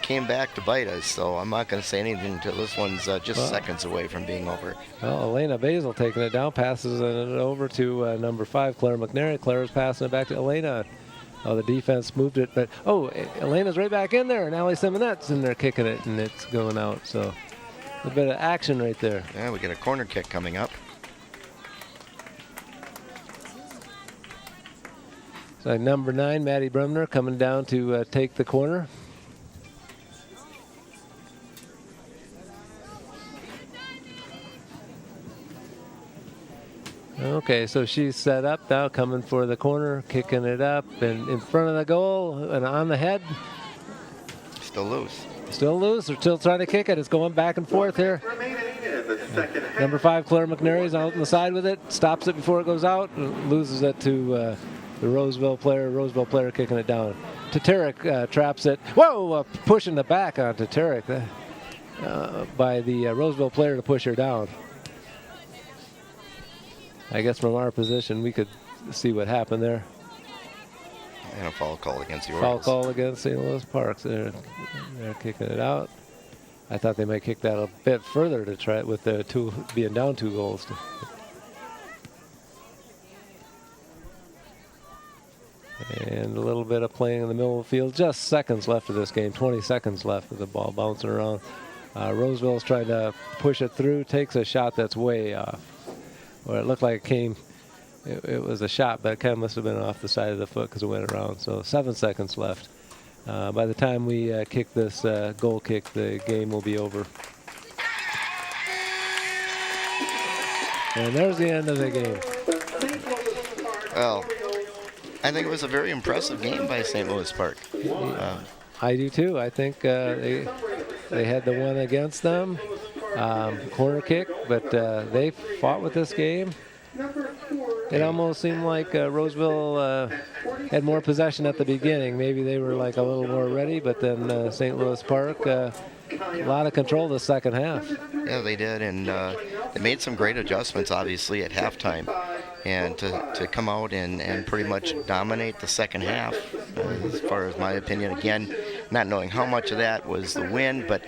came back to bite us. So I'm not going to say anything until this one's just seconds away from being over. Well, Elena Basil taking it down, passes it over to number 5, Claire McNary. Claire's passing it back to Elena. Oh, the defense moved it, but Elena's right back in there, and Allie Simonette's in there kicking it, and it's going out. So a bit of action right there. Yeah, we get a corner kick coming up. So number 9, Maddie Bremner, coming down to take the corner. Okay, so she's set up now, coming for the corner, kicking it up, and in front of the goal, and on the head. Still loose. Still loose. They're still trying to kick it. It's going back and forth here. Number 5, Claire McNary's out on the side with it, stops it before it goes out, and loses it to the Roseville player kicking it down. Tatarek traps it. Whoa! Pushing the back on Tatarek by the Roseville player to push her down. I guess from our position, we could see what happened there. And a foul call against the Foul Orioles. call against St. Louis Park. They're kicking it out. I thought they might kick that a bit further to try it with the being down 2 goals. And a little bit of playing in the middle of the field. Just seconds left of this game. 20 seconds left with the ball bouncing around. Roseville's trying to push it through. Takes a shot that's way off. Or it looked like it came. It was a shot, but it kind of must have been off the side of the foot because it went around. So 7 seconds left. By the time we kick this goal kick, the game will be over. And there's the end of the game. Well, I think it was a very impressive game by St. Louis Park. I do too. I think they had the one against them, corner kick, but they fought with this game. It almost seemed like Roseville had more possession at the beginning. Maybe they were like a little more ready, but then St. Louis Park, a lot of control the second half. Yeah, they did, and they made some great adjustments, obviously, at halftime. And to come out and pretty much dominate the second half, as far as my opinion, again, not knowing how much of that was the wind, but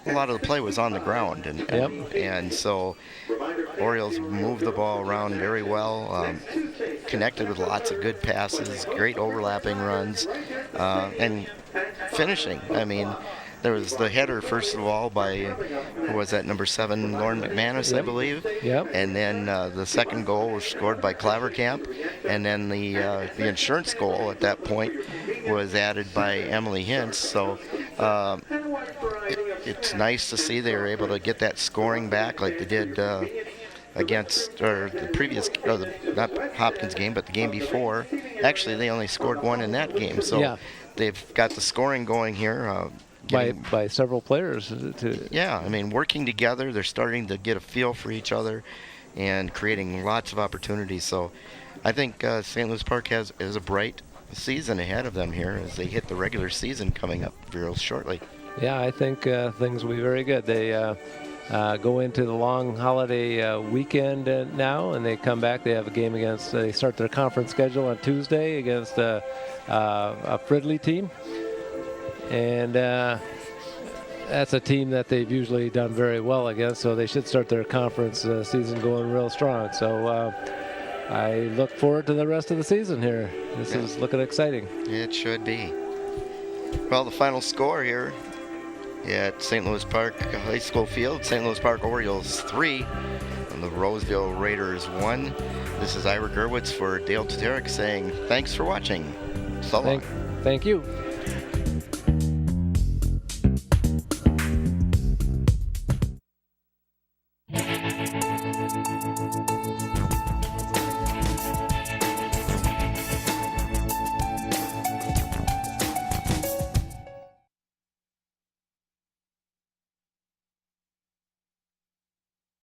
a lot of the play was on the ground. And so Orioles moved the ball around very well, connected with lots of good passes, great overlapping runs, and finishing. I mean, there was the header, first of all, by, who was that, number 7, Lauren McManus, I believe. Yep. And then the second goal was scored by Clavercamp. And then the insurance goal at that point was added by Emily Hintz. So it's nice to see they were able to get that scoring back like they did against, or the previous, not Hopkins game, but the game before. Actually, they only scored 1 in that game. So Yeah. they've got the scoring going here. By several players. Yeah, I mean, working together, they're starting to get a feel for each other and creating lots of opportunities. So I think St. Louis Park has a bright season ahead of them here as they hit the regular season coming up real shortly. Yeah, I think things will be very good. They go into the long holiday weekend now, and they come back. They have a game against, they start their conference schedule on Tuesday against a Fridley team. And that's a team that they've usually done very well against, so they should start their conference season going real strong. So I look forward to the rest of the season here. This is looking exciting. It should be. Well, the final score here at St. Louis Park High School Field, St. Louis Park Orioles 3 and the Roseville Raiders 1. This is Ira Gurewitz for Dale Tatarek saying thanks for watching. So long. Thank you.